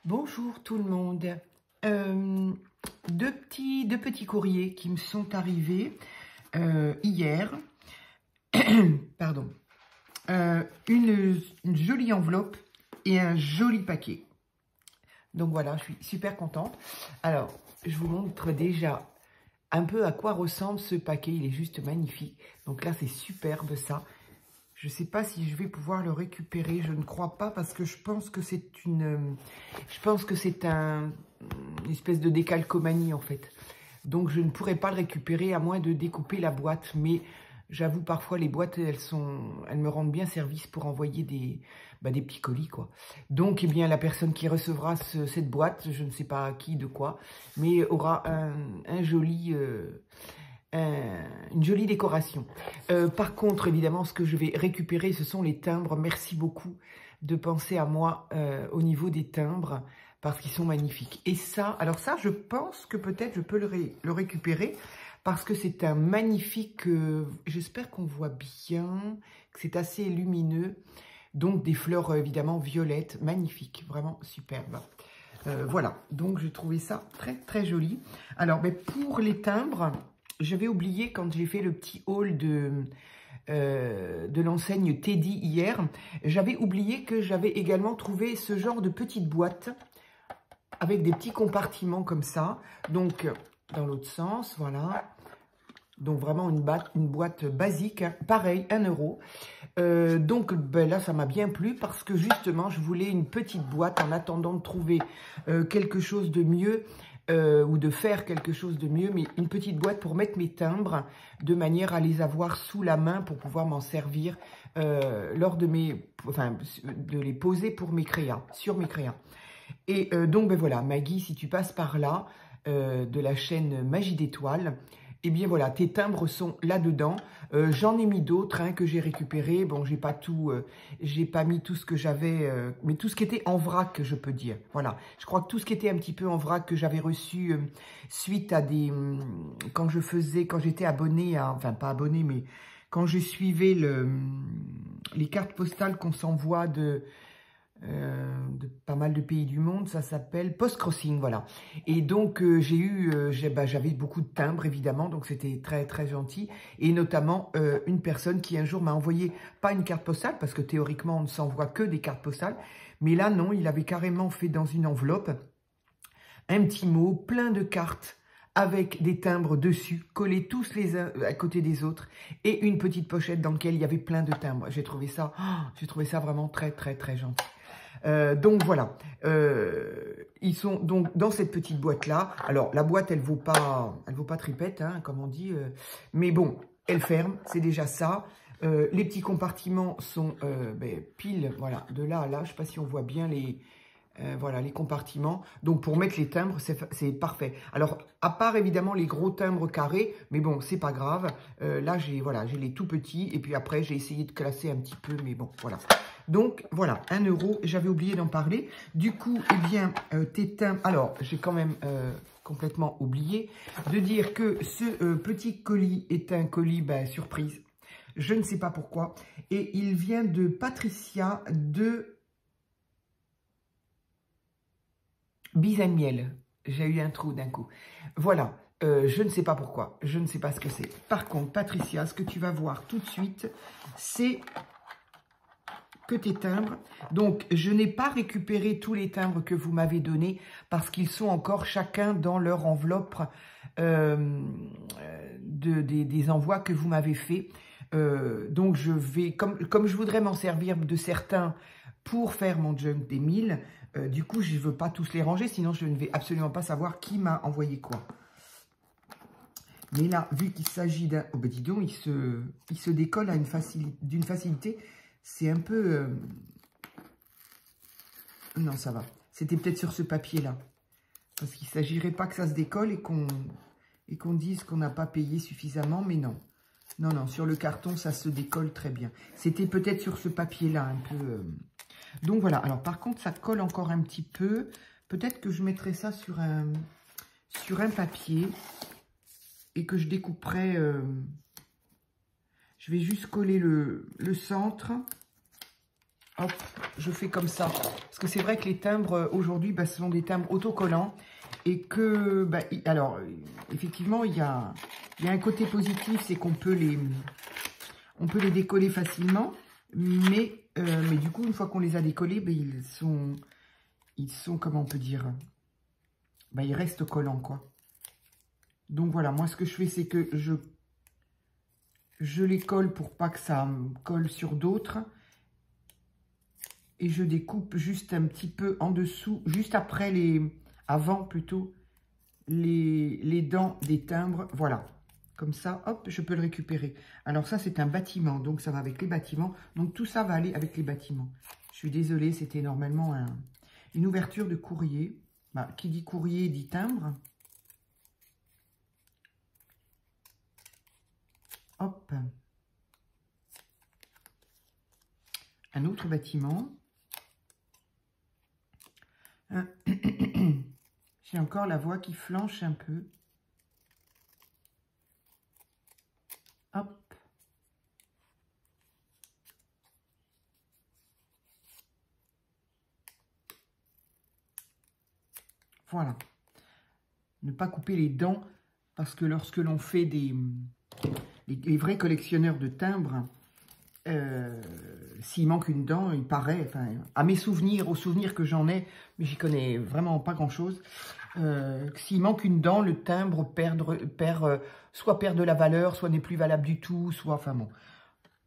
Bonjour tout le monde. Deux petits courriers qui me sont arrivés hier. Pardon. Une jolie enveloppe et un joli paquet. Donc voilà, je suis super contente. Alors, je vous montre déjà un peu à quoi ressemble ce paquet. Il est juste magnifique. Donc là, c'est superbe ça. Je ne sais pas si je vais pouvoir le récupérer. Je ne crois pas parce que je pense que c'est une espèce de décalcomanie en fait. Donc je ne pourrais pas le récupérer à moins de découper la boîte. Mais j'avoue parfois les boîtes elles me rendent bien service pour envoyer des petits colis quoi. Donc eh bien la personne qui recevra cette boîte, je ne sais pas qui de quoi, mais aura une jolie décoration. Par contre, évidemment, ce que je vais récupérer, ce sont les timbres. Merci beaucoup de penser à moi au niveau des timbres, parce qu'ils sont magnifiques. Et ça, alors ça, je pense que peut-être je peux le récupérer, parce que c'est un magnifique, j'espère qu'on voit bien, que c'est assez lumineux. Donc des fleurs évidemment violettes, magnifiques, vraiment superbes. Voilà, donc j'ai trouvé ça très très joli. Alors, mais pour les timbres, j'avais oublié quand j'ai fait le petit haul de l'enseigne Teddy hier, j'avais oublié que j'avais également trouvé ce genre de petite boîte avec des petits compartiments comme ça. Donc, dans l'autre sens, voilà. Donc, vraiment une boîte basique, hein. Pareil, 1 €. Donc, là, ça m'a bien plu parce que justement, je voulais une petite boîte en attendant de trouver quelque chose de mieux. Ou de faire quelque chose de mieux, mais une petite boîte pour mettre mes timbres, de manière à les avoir sous la main pour pouvoir m'en servir lors de de les poser pour mes créas, sur mes créas. Et donc, voilà, Maggie, si tu passes par là, de la chaîne Magie d'Étoiles, et bien voilà, tes timbres sont là-dedans. J'en ai mis d'autres hein, que j'ai récupérés. Bon, j'ai pas mis tout ce que j'avais, mais tout ce qui était en vrac, je peux dire. Voilà, je crois que tout ce qui était un petit peu en vrac que j'avais reçu suite à quand j'étais abonnée à, enfin pas abonnée, mais quand je suivais les cartes postales qu'on s'envoie de pas mal de pays du monde, ça s'appelle Post Crossing, voilà. Et donc j'avais beaucoup de timbres évidemment, donc c'était très très gentil. Et notamment une personne qui un jour m'a envoyé, pas une carte postale, parce que théoriquement on ne s'envoie que des cartes postales, mais là non, il avait carrément fait dans une enveloppe un petit mot, plein de cartes, avec des timbres dessus, collés tous les uns à côté des autres, et une petite pochette dans laquelle il y avait plein de timbres. J'ai trouvé ça vraiment très très très gentil. Donc voilà, ils sont donc dans cette petite boîte là. Alors la boîte elle vaut pas tripette hein, comme on dit, mais bon elle ferme, c'est déjà ça. Les petits compartiments sont pile voilà de là à là. Je sais pas si on voit bien voilà les compartiments. Donc pour mettre les timbres c'est parfait. Alors à part évidemment les gros timbres carrés, mais bon c'est pas grave. Là j'ai les tout petits et puis après j'ai essayé de classer un petit peu, mais bon voilà. Donc, voilà, 1 €. J'avais oublié d'en parler. Du coup, eh bien, tes timbres... Alors, j'ai quand même complètement oublié de dire que ce petit colis est un colis surprise. Je ne sais pas pourquoi. Et il vient de Patricia de Miel. J'ai eu un trou d'un coup. Voilà. Je ne sais pas pourquoi. Je ne sais pas ce que c'est. Par contre, Patricia, ce que tu vas voir tout de suite, c'est que tes timbres. Donc, je n'ai pas récupéré tous les timbres que vous m'avez donnés parce qu'ils sont encore chacun dans leur enveloppe des envois que vous m'avez fait. Donc, je vais, comme je voudrais m'en servir de certains pour faire mon junk des 1000, du coup, je ne veux pas tous les ranger, sinon je ne vais absolument pas savoir qui m'a envoyé quoi. Mais là, vu qu'il s'agit d'un... Oh ben dis donc, il se décolle d'une facilité. C'est un peu... Non, ça va. C'était peut-être sur ce papier-là. Parce qu'il ne s'agirait pas que ça se décolle et qu'on dise qu'on n'a pas payé suffisamment, mais non. Non, non, sur le carton, ça se décolle très bien. C'était peut-être sur ce papier-là, un peu... Donc voilà. Alors, par contre, ça colle encore un petit peu. Peut-être que je mettrai ça sur un papier et que je découperai... Je vais juste coller le centre. Hop, je fais comme ça. Parce que c'est vrai que les timbres, aujourd'hui, bah, ce sont des timbres autocollants. Et que, bah, alors, effectivement, il y a un côté positif, c'est qu'on peut les décoller facilement. Mais du coup, une fois qu'on les a décollés, bah, ils sont, comment on peut dire, bah, ils restent collants, quoi. Donc voilà, moi, ce que je fais, c'est que je les colle pour pas que ça colle sur d'autres. Et je découpe juste un petit peu en dessous, juste après avant plutôt, les dents des timbres. Voilà, comme ça, hop, je peux le récupérer. Alors ça, c'est un bâtiment, donc ça va avec les bâtiments. Donc tout ça va aller avec les bâtiments. Je suis désolée, c'était normalement une ouverture de courrier. Bah, qui dit courrier dit timbre. Hop. Un autre bâtiment. J'ai encore la voix qui flanche un peu. Hop. Voilà. Ne pas couper les dents, parce que lorsque l'on fait les vrais collectionneurs de timbres, s'il manque une dent, il paraît, enfin, à mes souvenirs, aux souvenirs que j'en ai, mais j'y connais vraiment pas grand-chose, s'il manque une dent, le timbre soit perd de la valeur, soit n'est plus valable du tout, soit, enfin bon,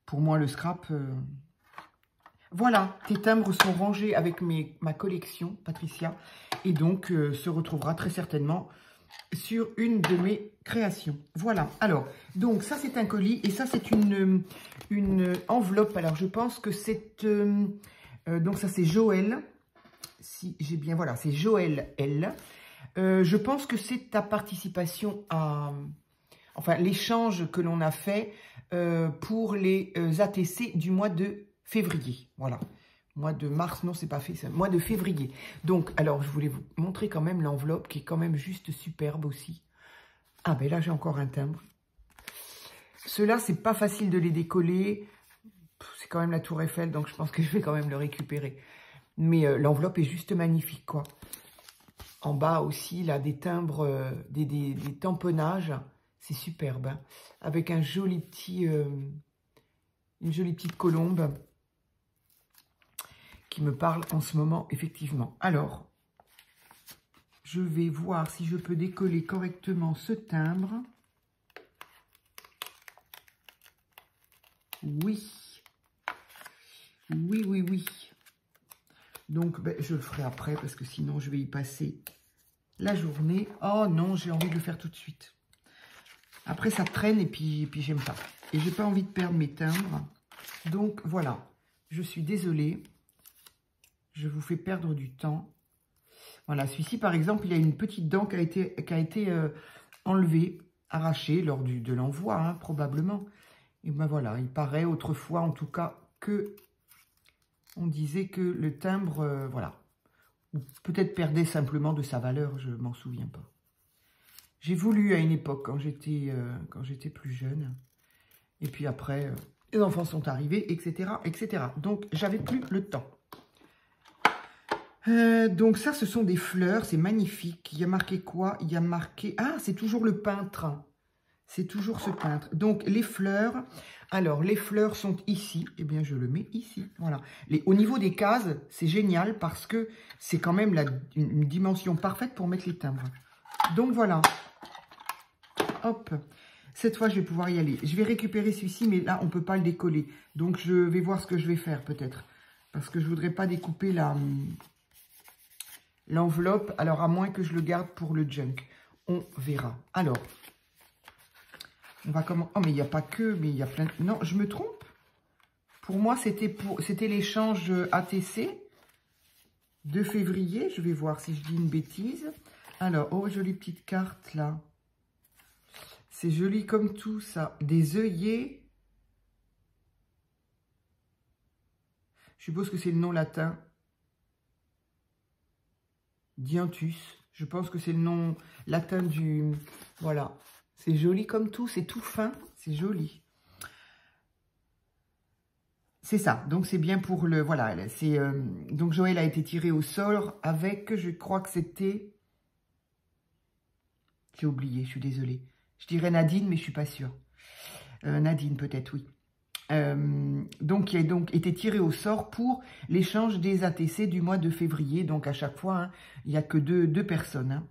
pour moi le scrap... Voilà, tes timbres sont rangés avec ma collection, Patricia, et donc se retrouvera très certainement sur une de mes créations. Voilà, alors, donc ça c'est un colis, et ça c'est une enveloppe. Alors je pense que c'est, donc ça c'est Joël, si j'ai bien, voilà, c'est Joël L. Je pense que c'est ta participation à, enfin l'échange que l'on a fait pour les ATC du mois de février, voilà. Mois de mars, non, c'est pas fait, c'est mois de février. Donc, alors, je voulais vous montrer quand même l'enveloppe qui est quand même juste superbe aussi. Ah, ben là, j'ai encore un timbre. Ceux-là, c'est pas facile de les décoller. C'est quand même la Tour Eiffel, donc je pense que je vais quand même le récupérer. Mais l'enveloppe est juste magnifique, quoi. En bas aussi, là, des timbres, des tamponnages. C'est superbe, hein. Avec un joli petit, une jolie petite colombe qui me parle en ce moment, effectivement. Alors, je vais voir si je peux décoller correctement ce timbre. Oui. Oui, oui, oui. Donc, ben, je le ferai après parce que sinon, je vais y passer la journée. Oh non, j'ai envie de le faire tout de suite. Après, ça traîne et puis j'aime pas. Et j'ai pas envie de perdre mes timbres. Donc, voilà. Je suis désolée. Je vous fais perdre du temps. Voilà, celui-ci, par exemple, il a une petite dent qui a été enlevée, arrachée lors de l'envoi, hein, probablement. Et ben voilà, il paraît autrefois, en tout cas, que on disait que le timbre, voilà, ou peut-être perdait simplement de sa valeur, je m'en souviens pas. J'ai voulu à une époque, quand j'étais plus jeune. Et puis après, les enfants sont arrivés, etc., etc. Donc, j'avais plus le temps. Donc ça, ce sont des fleurs, c'est magnifique. Il y a marqué quoi? Il y a marqué... Ah, c'est toujours le peintre. C'est toujours ce peintre. Donc, les fleurs... Alors, les fleurs sont ici. Eh bien, je le mets ici. Voilà. Au niveau des cases, c'est génial parce que c'est quand même une dimension parfaite pour mettre les timbres. Donc, voilà. Hop. Cette fois, je vais pouvoir y aller. Je vais récupérer celui-ci, mais là, on ne peut pas le décoller. Donc, je vais voir ce que je vais faire, peut-être. Parce que je ne voudrais pas découper l'enveloppe, alors à moins que je le garde pour le junk. On verra. Alors, on va comment... Oh, mais il n'y a pas que, mais il y a plein... Non, je me trompe. Pour moi, c'était l'échange ATC de février. Je vais voir si je dis une bêtise. Alors, oh, jolie petite carte, là. C'est joli comme tout, ça. Des œillets. Je suppose que c'est le nom latin. Dianthus. Je pense que c'est le nom latin du... Voilà. C'est joli comme tout. C'est tout fin. C'est joli. C'est ça, donc c'est bien pour le... Voilà, donc Joël a été tiré au sort avec, je crois que c'était... J'ai oublié, je suis désolée. Je dirais Nadine, mais je ne suis pas sûre. Nadine, peut-être, oui. Donc, qui a donc été tiré au sort pour l'échange des ATC du mois de février. Donc, à chaque fois, hein, il n'y a que deux personnes. Hein.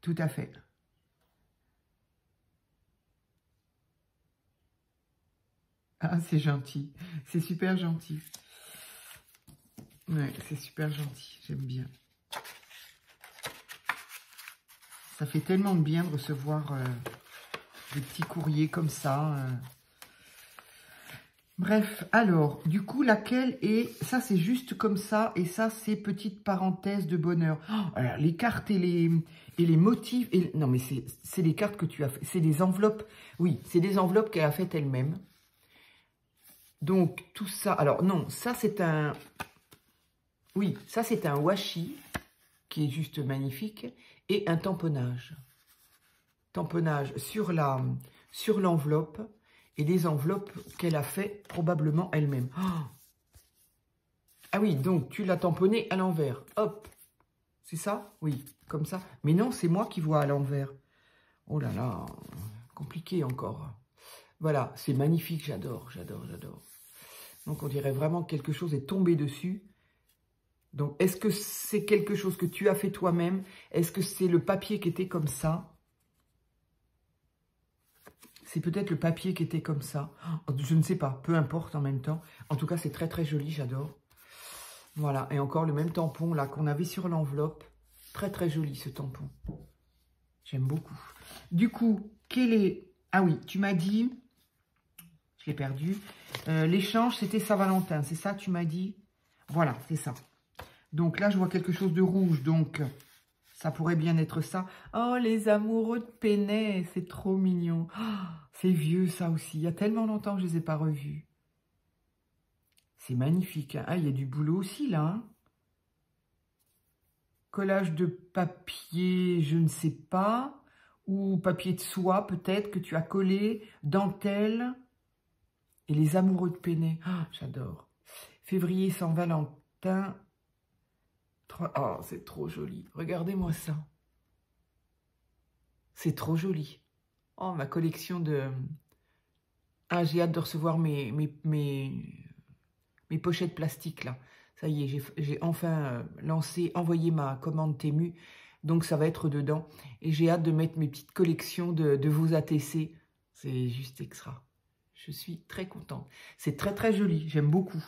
Tout à fait. Ah, c'est gentil. C'est super gentil. Ouais, c'est super gentil. J'aime bien. Ça fait tellement de bien de recevoir des petits courriers comme ça. Bref, alors, du coup, laquelle est... Ça, c'est juste comme ça. Et ça, c'est petite parenthèse de bonheur. Oh, alors, les cartes et les motifs... non, mais c'est les cartes que tu as fait. C'est des enveloppes. Oui, c'est des enveloppes qu'elle a faites elle-même. Donc, tout ça... Alors, non, ça, c'est un... Oui, ça, c'est un washi qui est juste magnifique. Et un tamponnage. Tamponnage sur l'enveloppe. Et des enveloppes qu'elle a fait probablement elle-même. Oh, ah oui, donc tu l'as tamponné à l'envers. Hop. C'est ça? Oui, comme ça. Mais non, c'est moi qui vois à l'envers. Oh là là, compliqué encore. Voilà, c'est magnifique, j'adore, j'adore, j'adore. Donc on dirait vraiment que quelque chose est tombé dessus. Donc est-ce que c'est quelque chose que tu as fait toi-même? Est-ce que c'est le papier qui était comme ça? C'est peut-être le papier qui était comme ça. Je ne sais pas, peu importe en même temps. En tout cas, c'est très très joli, j'adore. Voilà, et encore le même tampon là qu'on avait sur l'enveloppe. Très très joli ce tampon. J'aime beaucoup. Du coup, quel est... Ah oui, tu m'as dit... Je l'ai perdu. L'échange, c'était Saint-Valentin, c'est ça tu m'as dit? Voilà, c'est ça. Donc là, je vois quelque chose de rouge, donc... Ça pourrait bien être ça. Oh, les amoureux de Penay, c'est trop mignon. Oh, c'est vieux, ça aussi. Il y a tellement longtemps que je ne les ai pas revus. C'est magnifique. Hein. Ah, il y a du boulot aussi, là. Hein. Collage de papier, je ne sais pas. Ou papier de soie, peut-être, que tu as collé. Dentelle. Et les amoureux de Penay. Oh, j'adore. Février sans Valentin. Oh, c'est trop joli. Regardez-moi ça. C'est trop joli. Oh, ma collection de... Ah, j'ai hâte de recevoir mes pochettes plastiques, là. Ça y est, j'ai enfin envoyé ma commande Temu. Donc, ça va être dedans. Et j'ai hâte de mettre mes petites collections de vos ATC. C'est juste extra. Je suis très contente. C'est très, très joli. J'aime beaucoup.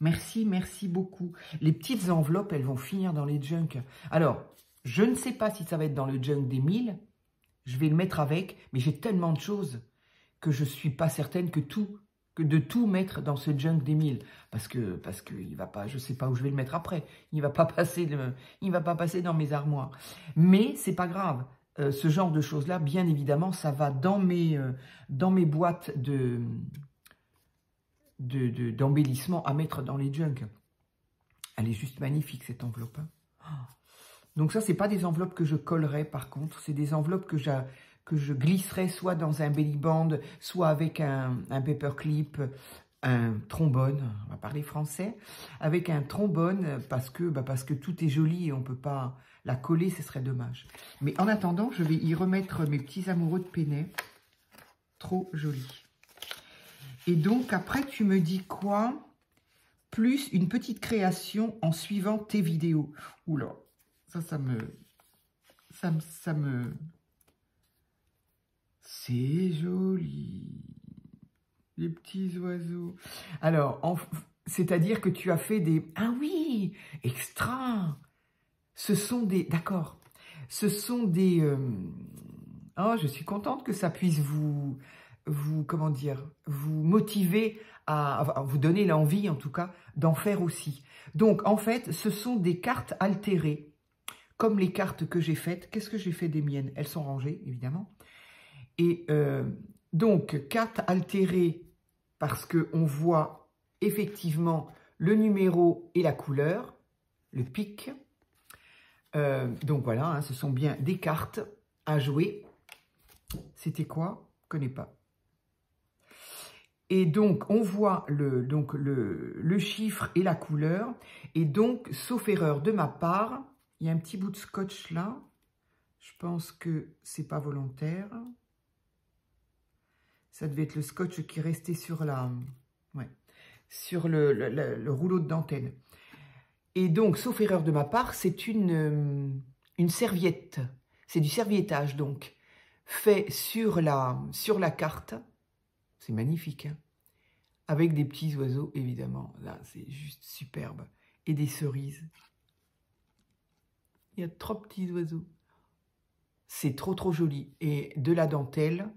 Merci, merci beaucoup. Les petites enveloppes, elles vont finir dans les junks. Alors, je ne sais pas si ça va être dans le junk des 1000. Je vais le mettre avec, mais j'ai tellement de choses que je ne suis pas certaine que de tout mettre dans ce junk des 1000. Parce que il va pas, je ne sais pas où je vais le mettre après. Il ne va pas passer dans mes armoires. Mais c'est pas grave. Ce genre de choses-là, bien évidemment, ça va dans mes boîtes d'embellissement à mettre dans les junks. Elle est juste magnifique, cette enveloppe. Hein. Donc ça, c'est pas des enveloppes que je collerai, par contre. C'est des enveloppes que je glisserai soit dans un belly band, soit avec un paperclip, un trombone, on va parler français, avec un trombone, parce que tout est joli et on peut pas la coller, ce serait dommage. Mais en attendant, je vais y remettre mes petits amoureux de Penay. Trop joli. Et donc, après, tu me dis quoi? Plus une petite création en suivant tes vidéos. Oula, ça me... C'est joli. Les petits oiseaux. Alors, c'est-à-dire que tu as fait des... Ah oui, extra. Ce sont des... D'accord. Ce sont des... Oh, je suis contente que ça puisse vous comment dire, vous motiver à vous donner l'envie, en tout cas, d'en faire aussi. Donc, en fait, ce sont des cartes altérées, comme les cartes que j'ai faites. Qu'est-ce que j'ai fait des miennes? Elles sont rangées, évidemment. Et donc, cartes altérées, parce qu'on voit effectivement le numéro et la couleur, le pic. Donc, voilà, hein, ce sont bien des cartes à jouer. C'était quoi? Je ne connais pas. Et donc, on voit le chiffre et la couleur. Et donc, sauf erreur de ma part, il y a un petit bout de scotch là. Je pense que c'est pas volontaire. Ça devait être le scotch qui restait sur sur le rouleau de dentelle. Et donc, sauf erreur de ma part, c'est une serviette. C'est du serviettage, donc, fait sur la carte. C'est magnifique, hein, avec des petits oiseaux, évidemment. Là, c'est juste superbe. Et des cerises. Il y a 3 petits oiseaux. C'est trop, trop joli. Et de la dentelle,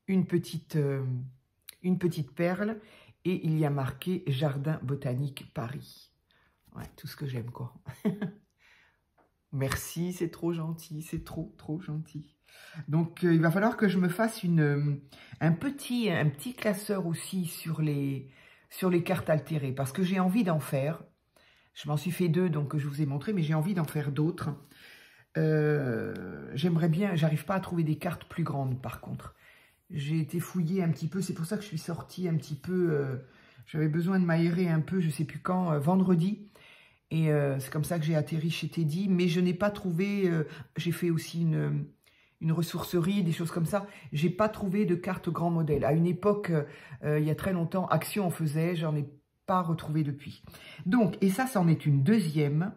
une petite perle. Et il y a marqué « Jardin botanique Paris ». Ouais, tout ce que j'aime, quoi. Merci, c'est trop gentil. C'est trop, trop gentil. Donc, il va falloir que je me fasse un petit classeur aussi sur les cartes altérées. Parce que j'ai envie d'en faire. Je m'en suis fait 2, donc je vous ai montré. Mais j'ai envie d'en faire d'autres. J'aimerais bien... J'arrive pas à trouver des cartes plus grandes, par contre. J'ai été fouiller un petit peu. C'est pour ça que je suis sortie un petit peu... J'avais besoin de m'aérer un peu, je sais plus quand, vendredi. Et c'est comme ça que j'ai atterri chez Teddy. Mais je n'ai pas trouvé... j'ai fait aussi une ressourcerie, des choses comme ça. J'ai pas trouvé de carte grand modèle. À une époque, il y a très longtemps, Action en faisait. J'en ai pas retrouvé depuis. Donc, et ça, c'en est une deuxième.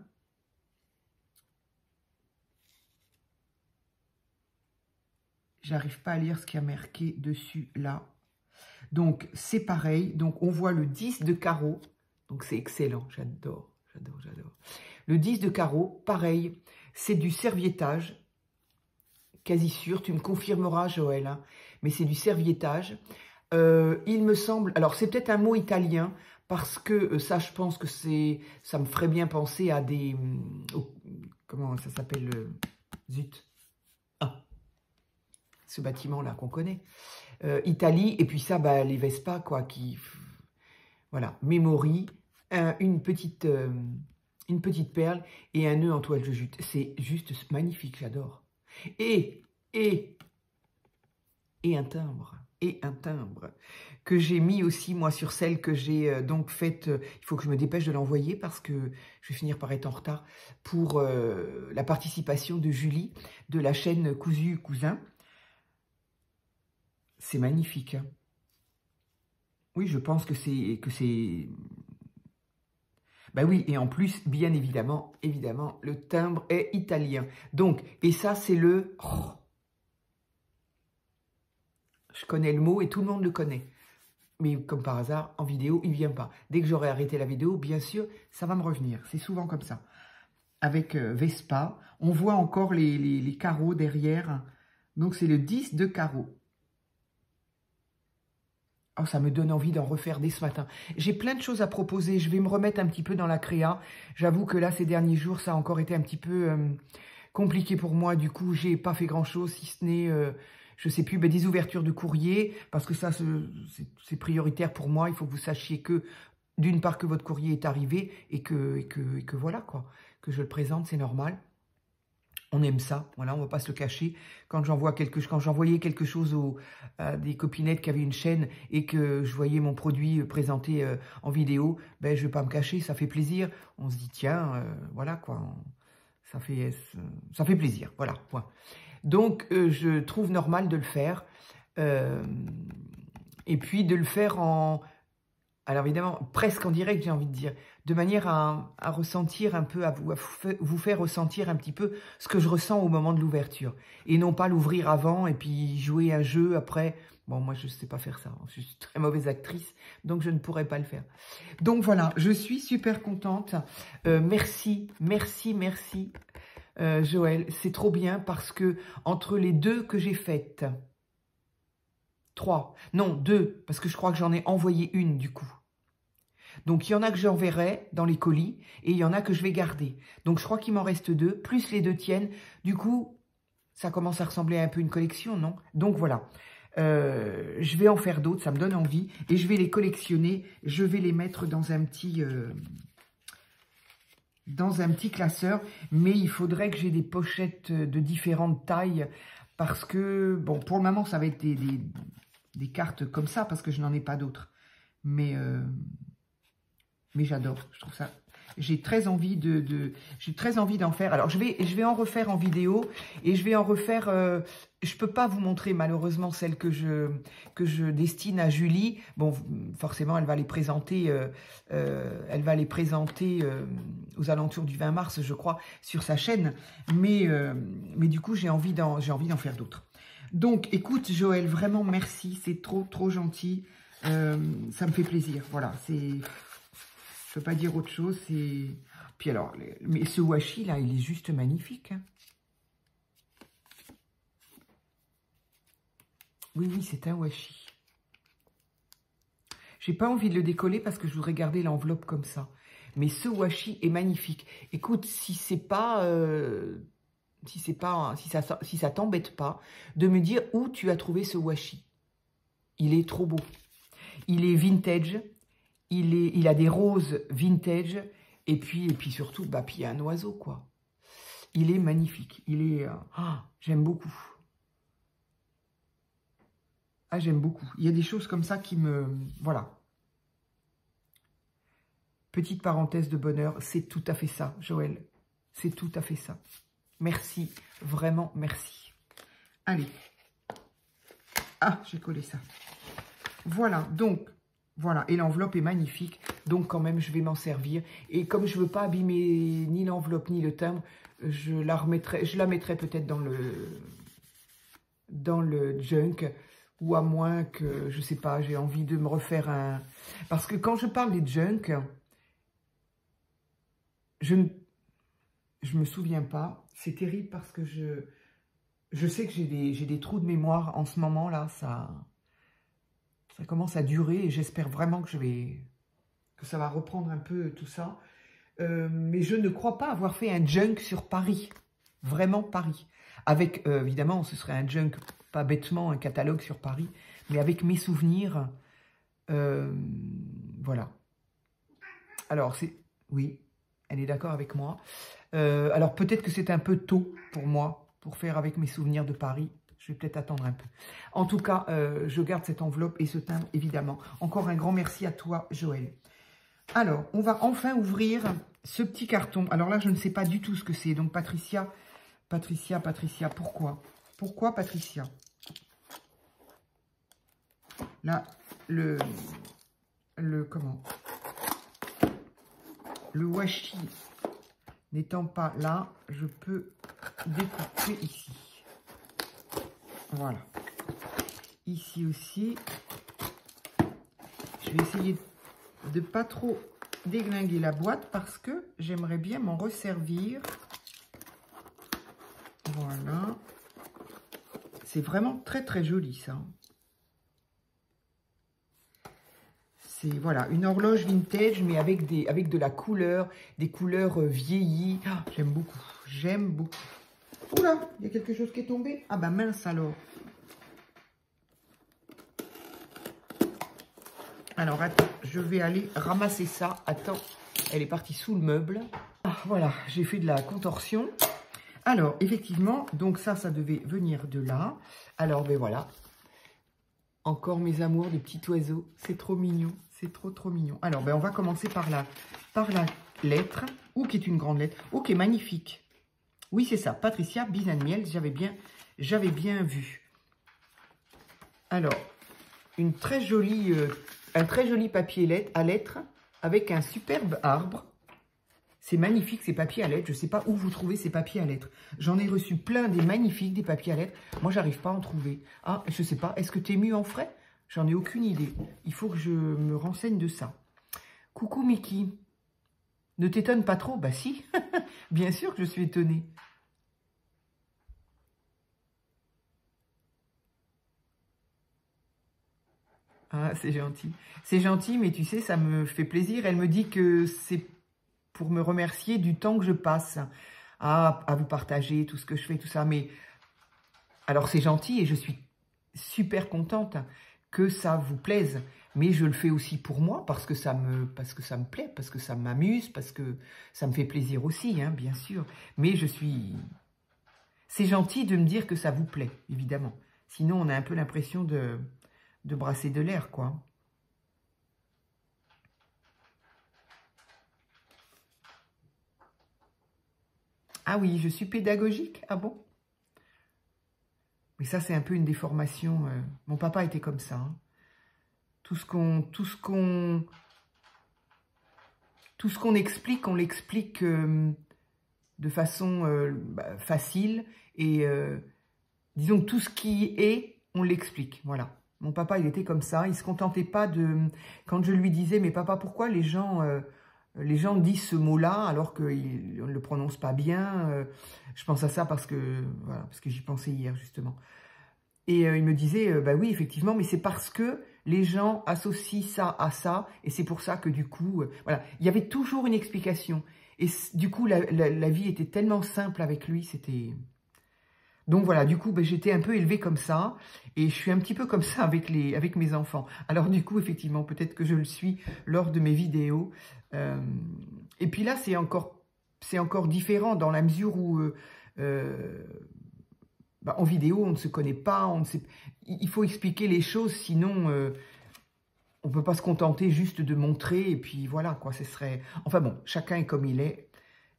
J'arrive pas à lire ce qui a marqué dessus, là. Donc, c'est pareil. Donc, on voit le 10 de carreau. Donc, c'est excellent. J'adore, j'adore, j'adore. Le 10 de carreau, pareil. C'est du serviettage. Quasi sûr. Tu me confirmeras, Joël. Hein, mais c'est du serviettage. Il me semble... Alors, c'est peut-être un mot italien. Parce que ça, je pense que c'est... Ça me ferait bien penser à des... comment ça s'appelle zut. Ah, ce bâtiment-là qu'on connaît. Italie, et puis ça, bah, les Vespa, quoi, qui... Voilà, Memory, une petite perle et un nœud en toile de jute. C'est juste magnifique, j'adore. Et un timbre, que j'ai mis aussi, moi, sur celle que j'ai donc faite. Il faut que je me dépêche de l'envoyer parce que je vais finir par être en retard pour la participation de Julie de la chaîne Cousu Cousin. C'est magnifique. Hein. Oui, je pense que c'est... Ben oui, et en plus, bien évidemment, le timbre est italien. Donc, et ça, c'est le... Oh, je connais le mot et tout le monde le connaît. Mais comme par hasard, en vidéo, il ne vient pas. Dès que j'aurai arrêté la vidéo, bien sûr, ça va me revenir. C'est souvent comme ça. Avec Vespa, on voit encore les carreaux derrière. Donc, c'est le 10 de carreau. Oh, ça me donne envie d'en refaire dès ce matin. J'ai plein de choses à proposer. Je vais me remettre un petit peu dans la créa. J'avoue que là, ces derniers jours, ça a encore été un petit peu compliqué pour moi. Du coup, j'ai pas fait grand-chose, si ce n'est, je sais plus, ben, des ouvertures de courrier. Parce que ça, c'est prioritaire pour moi. Il faut que vous sachiez que, d'une part, que votre courrier est arrivé et que voilà, quoi. Que je le présente, c'est normal. On aime ça, voilà, on va pas se le cacher. Quand j'envoyais quelque chose à des copinettes qui avaient une chaîne et que je voyais mon produit présenté en vidéo, ben je vais pas me cacher, ça fait plaisir. On se dit tiens, voilà quoi, ça fait plaisir, voilà. Point. Donc je trouve normal de le faire et puis de le faire alors évidemment, presque en direct, j'ai envie de dire, de manière à ressentir un peu, à vous faire ressentir un petit peu ce que je ressens au moment de l'ouverture. Et non pas l'ouvrir avant et puis jouer un jeu après. Bon, moi, je ne sais pas faire ça. Je suis une très mauvaise actrice, donc je ne pourrais pas le faire. Donc voilà, je suis super contente. Merci, Joël. C'est trop bien parce que entre les 2 que j'ai faites, 3, non, 2, parce que je crois que j'en ai envoyé une du coup. Donc, il y en a que j'enverrai dans les colis et il y en a que je vais garder. Donc, je crois qu'il m'en reste 2, plus les 2 tiennent. Du coup, ça commence à ressembler à un peu une collection, non? Donc, voilà. Je vais en faire d'autres, ça me donne envie. Et je vais les collectionner. Je vais les mettre dans un petit classeur. Mais il faudrait que j'ai des pochettes de différentes tailles. Parce que, bon, pour le moment, ça va être cartes comme ça, parce que je n'en ai pas d'autres. Mais j'adore, je trouve ça... J'ai très envie d'en faire. Alors, je vais en refaire en vidéo et je vais en refaire... je peux pas vous montrer malheureusement celle que je destine à Julie. Bon, forcément, elle va les présenter, aux alentours du 20 mars, je crois, sur sa chaîne. Mais du coup, j'ai envie d'en faire d'autres. Donc, écoute, Joël, vraiment merci. C'est trop gentil. Ça me fait plaisir. Voilà, c'est... Je peux pas dire autre chose, c'est... Puis alors, mais ce washi, là, il est juste magnifique. Hein. Oui, c'est un washi. J'ai pas envie de le décoller parce que je voudrais garder l'enveloppe comme ça. Mais ce washi est magnifique. Écoute, si ça t'embête pas, de me dire où tu as trouvé ce washi. Il est trop beau. Il est vintage. Il a des roses vintage, et puis surtout, puis il y a un oiseau, quoi. Il est magnifique. Il est... j'aime beaucoup. Ah, j'aime beaucoup. Il y a des choses comme ça qui me... Voilà. Petite parenthèse de bonheur, c'est tout à fait ça, Joël. C'est tout à fait ça. Merci. Vraiment, merci. Allez. Ah, j'ai collé ça. Voilà, donc... Voilà, et l'enveloppe est magnifique, donc quand même, je vais m'en servir. Et comme je ne veux pas abîmer ni l'enveloppe ni le timbre, je la mettrai peut-être dans le junk, ou à moins que, je ne sais pas, j'ai envie de me refaire un... Parce que quand je parle des junk, je me souviens pas, c'est terrible parce que je sais que j'ai des trous de mémoire en ce moment, là, ça commence à durer et j'espère vraiment que ça va reprendre un peu tout ça. Mais je ne crois pas avoir fait un junk sur Paris. Vraiment Paris. Avec, évidemment, ce serait un junk, pas bêtement un catalogue sur Paris, mais avec mes souvenirs. Voilà. Alors, oui, elle est d'accord avec moi. Alors, peut-être que c'est un peu tôt pour moi, pour faire avec mes souvenirs de Paris. Je vais peut-être attendre un peu. En tout cas, je garde cette enveloppe et ce timbre, évidemment. Encore un grand merci à toi, Joël. Alors, on va enfin ouvrir ce petit carton. Alors là, je ne sais pas du tout ce que c'est. Donc, Patricia, pourquoi? Pourquoi, Patricia? Là, comment? Le washi n'étant pas là, je peux découper ici. Voilà. Ici aussi, je vais essayer de pas trop déglinguer la boîte parce que j'aimerais bien m'en resservir. Voilà. C'est vraiment très joli ça. C'est voilà, une horloge vintage mais avec de la couleur, des couleurs vieillies. Ah, j'aime beaucoup, j'aime beaucoup. Oula, il y a quelque chose qui est tombé. Ah bah mince alors. Alors attends, je vais aller ramasser ça. Attends, elle est partie sous le meuble. Ah, voilà, j'ai fait de la contorsion. Alors effectivement, donc ça devait venir de là. Alors ben voilà. Encore mes amours de petits oiseaux. C'est trop mignon. C'est trop mignon. Alors ben on va commencer par la lettre. Ou qui est une grande lettre. Oh, qui est magnifique. Oui, c'est ça, Patricia Bisanmiel, j'avais bien vu. Alors, un très joli papier à lettres avec un superbe arbre. C'est magnifique ces papiers à lettres. Je ne sais pas où vous trouvez ces papiers à lettres. J'en ai reçu plein des magnifiques, des papiers à lettres. Moi, j'arrive pas à en trouver. Ah, je ne sais pas. Est-ce que tu es mu en frais? J'en ai aucune idée. Il faut que je me renseigne de ça. Coucou Mickey. Ne t'étonne pas trop. Bah si, bien sûr que je suis étonnée. Ah, c'est gentil. C'est gentil, mais tu sais, ça me fait plaisir. Elle me dit que c'est pour me remercier du temps que je passe à vous partager tout ce que je fais, tout ça. Mais alors, c'est gentil et je suis super contente que ça vous plaise. Mais je le fais aussi pour moi parce que ça me plaît, parce que ça m'amuse, parce que ça me fait plaisir aussi, hein, bien sûr. Mais c'est gentil de me dire que ça vous plaît, évidemment. Sinon, on a un peu l'impression de de brasser de l'air, quoi. Ah oui, je suis pédagogique. Ah bon? Mais ça, c'est un peu une déformation. Mon papa était comme ça. Hein. Tout ce qu'on explique, on l'explique de façon facile. Et disons que tout ce qui est, on l'explique. Voilà. Mon papa, il était comme ça. Il ne se contentait pas de... Quand je lui disais, mais papa, pourquoi les gens disent ce mot-là alors qu'on ne le prononce pas bien. Je pense à ça parce que j'y pensais hier, justement. Et il me disait, bah oui, effectivement, mais c'est parce que les gens associent ça à ça, et c'est pour ça que du coup, voilà. Il y avait toujours une explication. Et du coup, la vie était tellement simple avec lui, c'était... Donc voilà, du coup, ben, j'étais un peu élevée comme ça, et je suis un petit peu comme ça avec mes enfants. Alors du coup, effectivement, peut-être que je le suis lors de mes vidéos. Et puis là, c'est encore différent dans la mesure où en vidéo, on ne se connaît pas, il faut expliquer les choses, sinon on ne peut pas se contenter juste de montrer, et puis voilà, quoi, ce serait... Enfin bon, chacun est comme il est.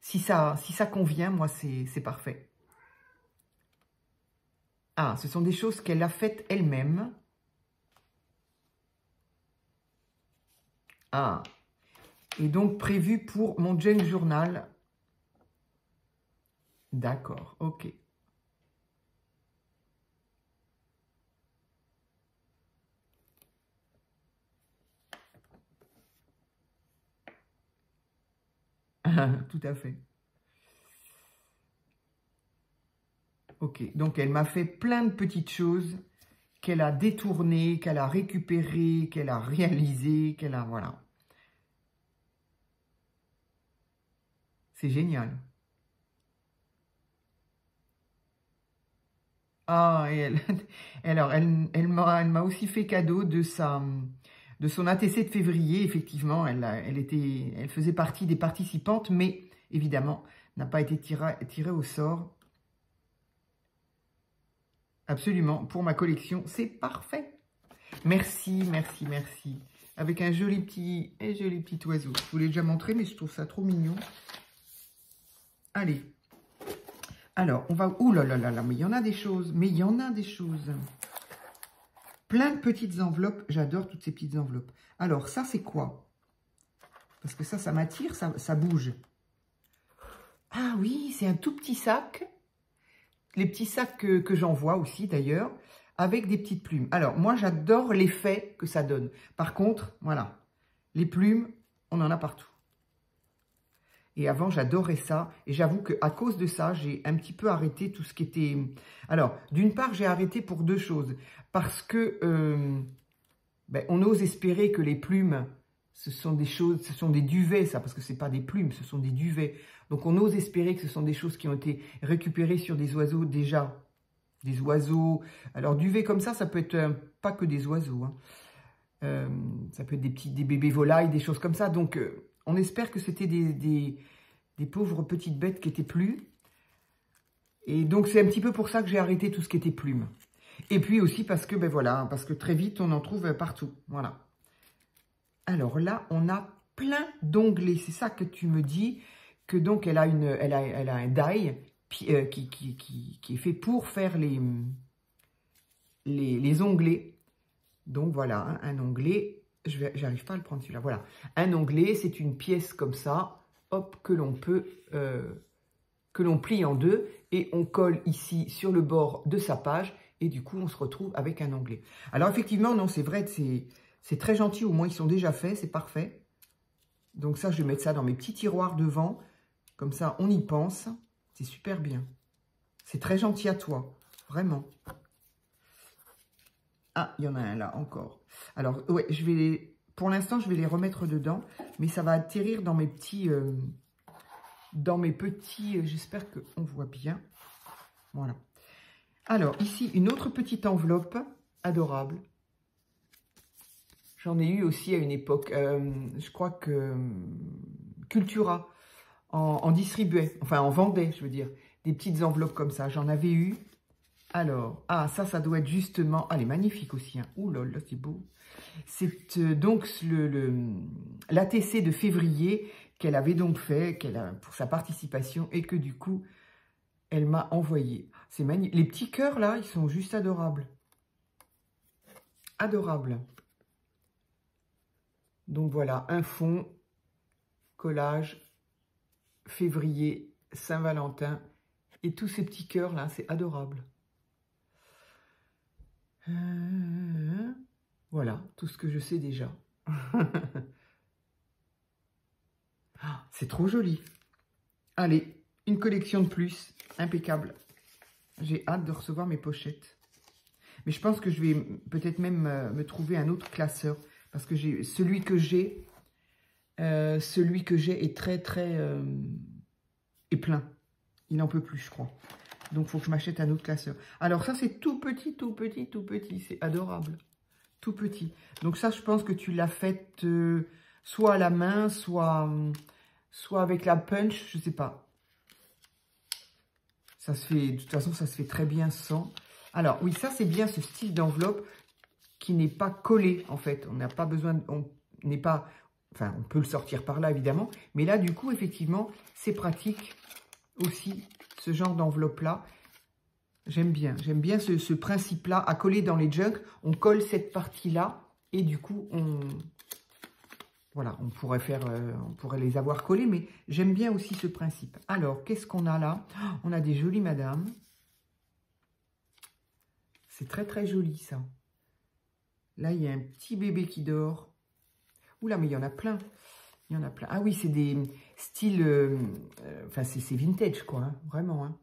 Si ça convient, moi, c'est parfait. Ah, ce sont des choses qu'elle a faites elle-même. Ah, et donc prévues pour mon junk journal. D'accord, ok. Tout à fait. Ok, donc elle m'a fait plein de petites choses qu'elle a détournées, qu'elle a récupérées, qu'elle a réalisées, qu'elle a... Voilà. C'est génial. Ah, et alors, elle m'a aussi fait cadeau de son ATC de février. Effectivement, elle faisait partie des participantes, mais évidemment, n'a pas été tirée au sort. Absolument, pour ma collection, c'est parfait. Merci, merci, merci. Avec un joli petit oiseau. Je vous l'ai déjà montré, mais je trouve ça trop mignon. Allez. Alors, on va... Ouh là là là là, mais il y en a des choses. Mais il y en a des choses. Plein de petites enveloppes. J'adore toutes ces petites enveloppes. Alors, ça, c'est quoi? Parce que ça m'attire, ça bouge. Ah oui, c'est un tout petit sac. Les petits sacs que j'envoie aussi, d'ailleurs, avec des petites plumes. Alors, moi, j'adore l'effet que ça donne. Par contre, voilà, les plumes, on en a partout. Et avant, j'adorais ça. Et j'avoue qu'à cause de ça, j'ai un petit peu arrêté tout ce qui était... Alors, d'une part, j'ai arrêté pour deux choses. Parce que on ose espérer que les plumes, ce sont des choses, ce sont des duvets, ça, parce que ce n'est pas des plumes, ce sont des duvets. Donc, on ose espérer que ce sont des choses qui ont été récupérées sur des oiseaux déjà. Des oiseaux. Alors, duvet comme ça peut être pas que des oiseaux. Hein. Ça peut être des bébés volailles, des choses comme ça. Donc, on espère que c'était des pauvres petites bêtes qui étaient plus. Et donc, c'est un petit peu pour ça que j'ai arrêté tout ce qui était plumes. Et puis aussi parce que, voilà, parce que très vite, on en trouve partout. Voilà. Alors là, on a plein d'onglets. C'est ça que tu me dis, que donc, elle a un die qui est fait pour faire les onglets. Donc, voilà, hein, un onglet. J'arrive pas à le prendre celui-là. Voilà. Un onglet, c'est une pièce comme ça, hop, que l'on plie en deux et on colle ici sur le bord de sa page et du coup, on se retrouve avec un onglet. Alors, effectivement, non, c'est vrai, c'est très gentil. Au moins, ils sont déjà faits, c'est parfait. Donc ça, je vais mettre ça dans mes petits tiroirs devant. Comme ça, on y pense. C'est super bien. C'est très gentil à toi, vraiment. Ah, il y en a un là encore. Alors, ouais, pour l'instant, je vais les remettre dedans. Mais ça va atterrir dans mes petits... j'espère qu'on voit bien. Voilà. Alors, ici, une autre petite enveloppe adorable. J'en ai eu aussi à une époque. Je crois que Cultura en distribuait, enfin en vendait, je veux dire, des petites enveloppes comme ça. J'en avais eu. Alors, ah, ça doit être justement... Ah, elle est magnifique aussi. Hein. Ouh là là, c'est beau. C'est donc l'ATC de février qu'elle avait donc fait pour sa participation et que du coup, elle m'a envoyé. C'est magnifique. Les petits cœurs, là, ils sont juste adorables. Adorables. Donc voilà, un fond, collage, février, Saint-Valentin. Et tous ces petits cœurs, là, c'est adorable. Voilà, tout ce que je sais déjà. C'est trop joli. Allez, une collection de plus. Impeccable. J'ai hâte de recevoir mes pochettes. Mais je pense que je vais peut-être même me trouver un autre classeur. Parce que celui que j'ai est très est plein. Il n'en peut plus, je crois. Donc, il faut que je m'achète un autre classeur. Alors, ça, c'est tout petit, tout petit, tout petit. C'est adorable. Tout petit. Donc, ça, je pense que tu l'as fait soit à la main, soit avec la punch. Je ne sais pas. Ça se fait, de toute façon, ça se fait très bien sans. Alors, oui, ça, c'est bien ce style d'enveloppe qui n'est pas collé, en fait. On n'a pas besoin, on n'est pas... Enfin, on peut le sortir par là, évidemment. Mais là, du coup, effectivement, c'est pratique aussi, ce genre d'enveloppe-là. J'aime bien ce principe-là. À coller dans les junks, on colle cette partie-là. Et du coup, voilà, on pourrait les avoir collés. Mais j'aime bien aussi ce principe. Alors, qu'est-ce qu'on a là? On a des jolies madames. C'est très joli, ça. Là, il y a un petit bébé qui dort. Oula, mais il y en a plein. Il y en a plein. Ah oui, c'est des styles... Enfin, c'est vintage, quoi. Hein, vraiment. Hein.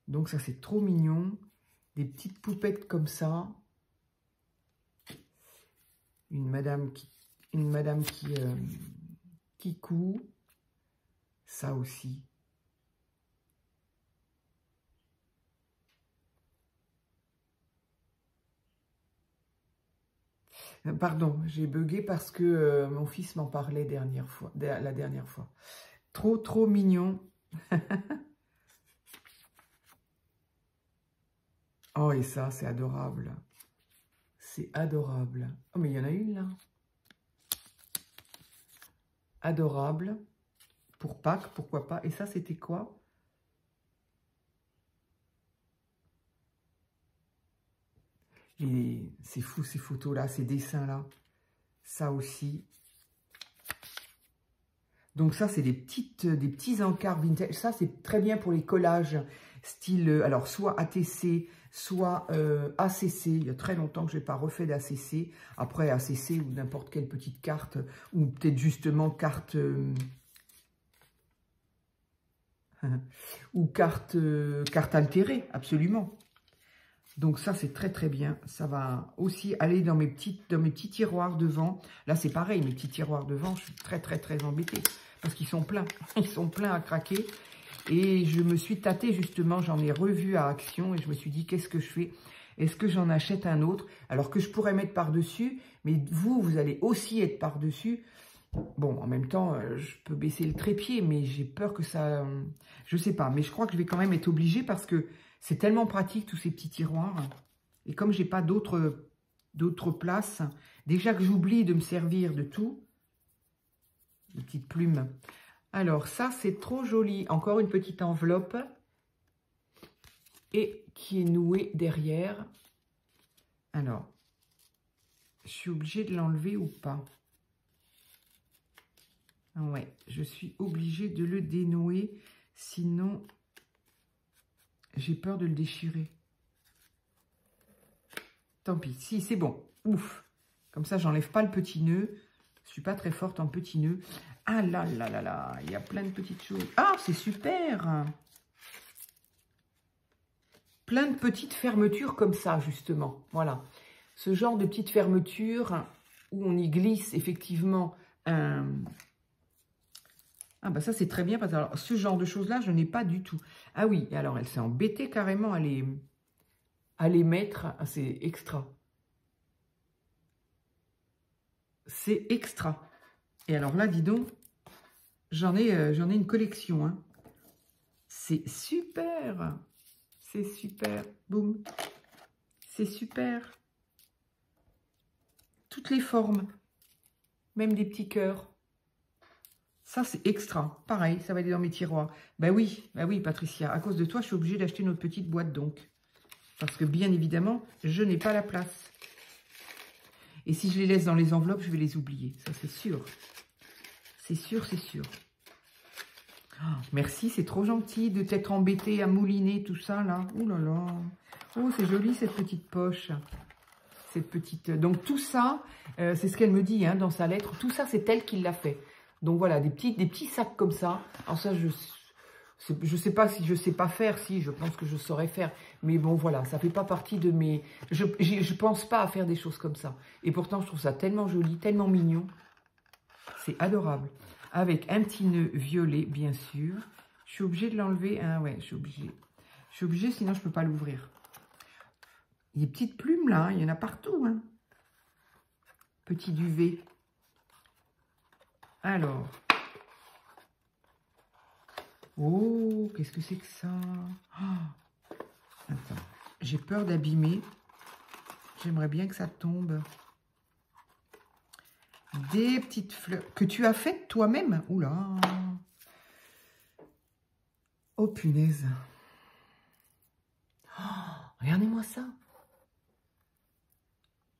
Donc, ça, c'est trop mignon. Des petites poupettes comme ça. Une madame qui coud. Ça aussi. Pardon, j'ai bugué parce que mon fils m'en parlait la dernière fois. Trop mignon. Oh, et ça, c'est adorable. C'est adorable. Oh, mais il y en a une, là. Adorable. Pour Pâques, pourquoi pas. Et ça, c'était quoi? C'est fou, ces photos-là, ces dessins-là. Ça aussi. Donc ça, c'est des petits encarts vintage. Ça, c'est très bien pour les collages style, alors soit ATC, soit ACC. Il y a très longtemps que je n'ai pas refait d'ACC. Après, ACC ou n'importe quelle petite carte, ou peut-être justement carte... ou carte altérée, absolument. Donc ça, c'est très bien. Ça va aussi aller dans mes petits tiroirs devant. Là, c'est pareil, mes petits tiroirs devant, je suis très embêtée. Parce qu'ils sont pleins. Ils sont pleins à craquer. Et je me suis tâtée, justement, j'en ai revu à Action. Et je me suis dit, qu'est-ce que je fais? Est-ce que j'en achète un autre? Alors que je pourrais mettre par-dessus. Mais vous allez aussi être par-dessus. Bon, en même temps, je peux baisser le trépied. Mais j'ai peur que ça... je sais pas. Mais je crois que je vais quand même être obligée parce que... c'est tellement pratique, tous ces petits tiroirs. Et comme j'ai pas d'autres places, déjà que j'oublie de me servir de tout, des petites plumes. Alors, ça, c'est trop joli. Encore une petite enveloppe. Et qui est nouée derrière. Alors, je suis obligée de l'enlever ou pas? Ouais, je suis obligée de le dénouer. Sinon... j'ai peur de le déchirer. Tant pis. Si, c'est bon. Ouf. Comme ça, j'enlève pas le petit nœud. Je suis pas très forte en petit nœud. Ah là là là là. Il y a plein de petites choses. Ah, c'est super. Plein de petites fermetures comme ça, justement. Voilà. Ce genre de petites fermetures où on y glisse effectivement un... Ah bah ça c'est très bien parce que alors, ce genre de choses-là, je n'ai pas du tout. Ah oui, alors elle s'est embêtée carrément à les mettre. Ah, c'est extra. C'est extra. Et alors là, dis donc, j'en ai une collection. Hein. C'est super. C'est super. Boum. C'est super. Toutes les formes. Même des petits cœurs. Ça, c'est extra. Pareil, ça va aller dans mes tiroirs. Ben oui, Patricia. À cause de toi, je suis obligée d'acheter notre petite boîte, donc. Parce que, bien évidemment, je n'ai pas la place. Et si je les laisse dans les enveloppes, je vais les oublier. Ça, c'est sûr. C'est sûr, c'est sûr. Oh, merci, c'est trop gentil de t'être embêté à mouliner tout ça, là. Oh là là. Oh, c'est joli, cette petite poche. Cette petite... Donc, tout ça, c'est ce qu'elle me dit hein, dans sa lettre. Tout ça, c'est elle qui l'a fait. Donc voilà, des petits sacs comme ça. Alors ça, je sais pas si je sais pas faire, si, je pense que je saurais faire. Mais bon, voilà, ça fait pas partie de mes... Je pense pas à faire des choses comme ça. Et pourtant, je trouve ça tellement joli, tellement mignon. C'est adorable. Avec un petit nœud violet, bien sûr. Je suis obligée de l'enlever. Ah ouais, je suis obligée. Je suis obligée, sinon je peux pas l'ouvrir. Il y a des petites plumes là, hein, il y en a partout. Hein. Petit duvet. Alors. Oh, qu'est-ce que c'est que ça? Oh. Attends, j'ai peur d'abîmer. J'aimerais bien que ça tombe. Des petites fleurs que tu as faites toi-même. Oula. Oh, punaise. Oh, regardez-moi ça.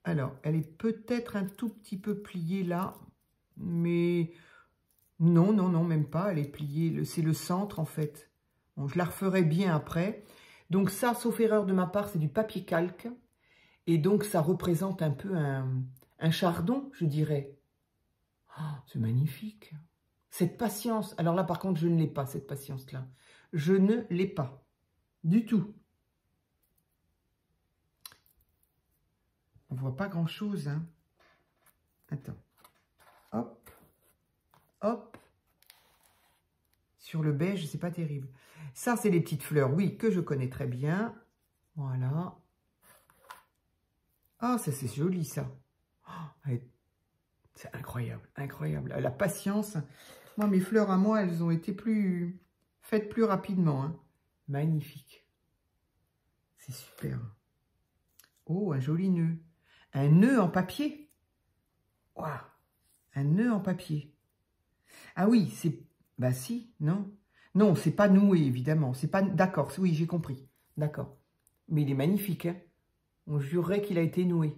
Alors, elle est peut-être un tout petit peu pliée là. Mais non, non, non, même pas. Elle est pliée. C'est le centre, en fait. Bon, je la referai bien après. Donc ça, sauf erreur de ma part, c'est du papier calque. Et donc, ça représente un peu un chardon, je dirais. Oh, c'est magnifique. Cette patience. Alors là, par contre, je ne l'ai pas, cette patience-là. Je ne l'ai pas. Du tout. On voit pas grand-chose, hein. Attends. Hop. Hop. Sur le beige, c'est pas terrible. Ça, c'est les petites fleurs, oui, que je connais très bien. Voilà. Ah, ça, c'est joli, ça. Oh, c'est incroyable, incroyable. La patience. Moi, mes fleurs à moi, elles ont été faites plus rapidement. Hein. Magnifique. C'est super. Oh, un joli nœud. Un nœud en papier. Waouh. Un nœud en papier. Ah oui, c'est... Bah si, non. Non, c'est pas noué, évidemment. C'est pas... D'accord, oui, j'ai compris. D'accord. Mais il est magnifique, hein. On jurerait qu'il a été noué.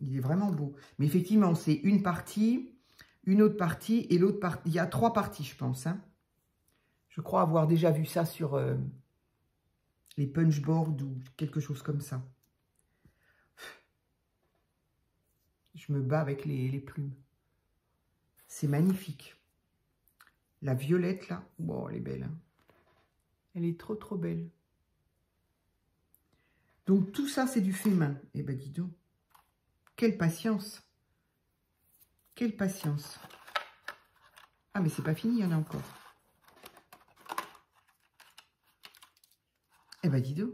Il est vraiment beau. Mais effectivement, c'est une partie, une autre partie et l'autre partie. Il y a 3 parties, je pense. Hein. Je crois avoir déjà vu ça sur les punchboards ou quelque chose comme ça. Je me bats avec les plumes. C'est magnifique. La violette, là. Bon, elle est belle. Hein. Elle est trop, trop belle. Donc, tout ça, c'est du fait main. Eh ben, dis donc. Quelle patience. Quelle patience. Ah, mais c'est pas fini, il y en a encore. Eh ben, dis donc.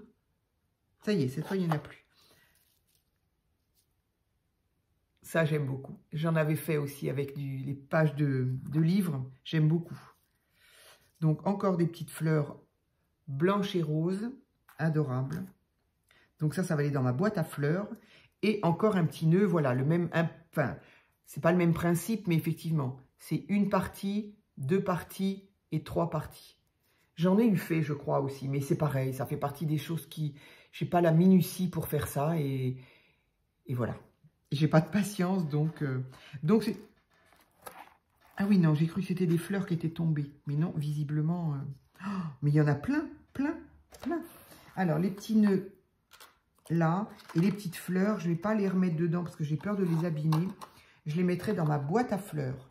Ça y est, cette fois, il n'y en a plus. Ça, j'aime beaucoup. J'en avais fait aussi avec les pages de livres. J'aime beaucoup. Donc, encore des petites fleurs blanches et roses. Adorables. Donc, ça va aller dans ma boîte à fleurs. Et encore un petit nœud. Voilà, le même... Enfin, c'est pas le même principe, mais effectivement, c'est une partie, 2 parties et 3 parties. J'en ai eu fait, je crois, aussi. Mais c'est pareil, ça fait partie des choses qui... Je n'ai pas la minutie pour faire ça. Et voilà. J'ai pas de patience, donc c'est... Ah oui, non, j'ai cru que c'était des fleurs qui étaient tombées. Mais non, visiblement... Oh, mais il y en a plein, plein, plein. Alors, les petits nœuds, là, et les petites fleurs, je ne vais pas les remettre dedans parce que j'ai peur de les abîmer. Je les mettrai dans ma boîte à fleurs.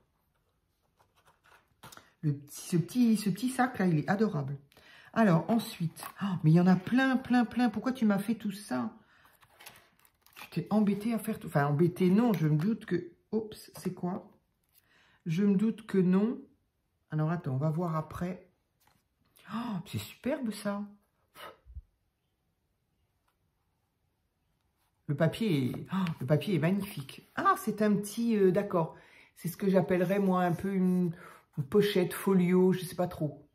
Ce petit sac, là, il est adorable. Alors, ensuite... Oh, mais il y en a plein, plein, plein. Pourquoi tu m'as fait tout ça ? Tu t'es embêté à faire tout. Enfin, embêté, non. Je me doute que... Oups, c'est quoi? Je me doute que non. Alors, attends, on va voir après. Oh, c'est superbe, ça. Le papier est magnifique. Ah, c'est un petit... D'accord. C'est ce que j'appellerais, moi, un peu une pochette, folio, je ne sais pas trop.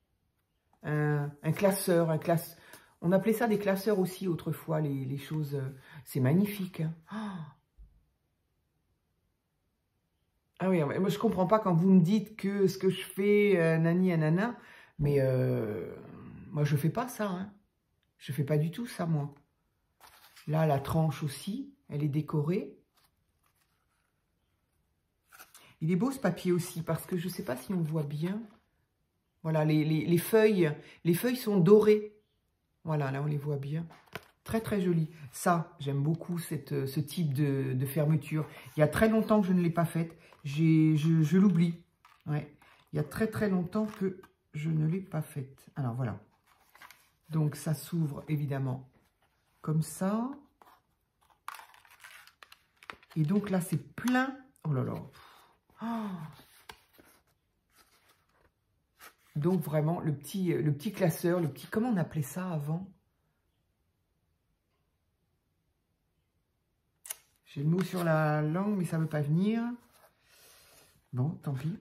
Un classeur, On appelait ça des classeurs aussi autrefois, les choses. C'est magnifique. Hein. Ah oui, moi je comprends pas quand vous me dites que ce que je fais, nani, nanana, mais moi je fais pas ça. Hein. Je fais pas du tout ça, moi. Là, la tranche aussi, elle est décorée. Il est beau ce papier aussi, parce que je ne sais pas si on voit bien. Voilà, les feuilles sont dorées. Voilà, là on les voit bien. Très très joli. Ça, j'aime beaucoup ce type de fermeture. Il y a très longtemps que je ne l'ai pas faite. Je l'oublie. Ouais. Il y a très très longtemps que je ne l'ai pas faite. Alors voilà. Donc ça s'ouvre évidemment comme ça. Et donc là c'est plein. Oh là là. Oh. Donc vraiment le petit classeur, comment on appelait ça avant? J'ai le mot sur la langue mais ça ne veut pas venir. Bon, tant pis.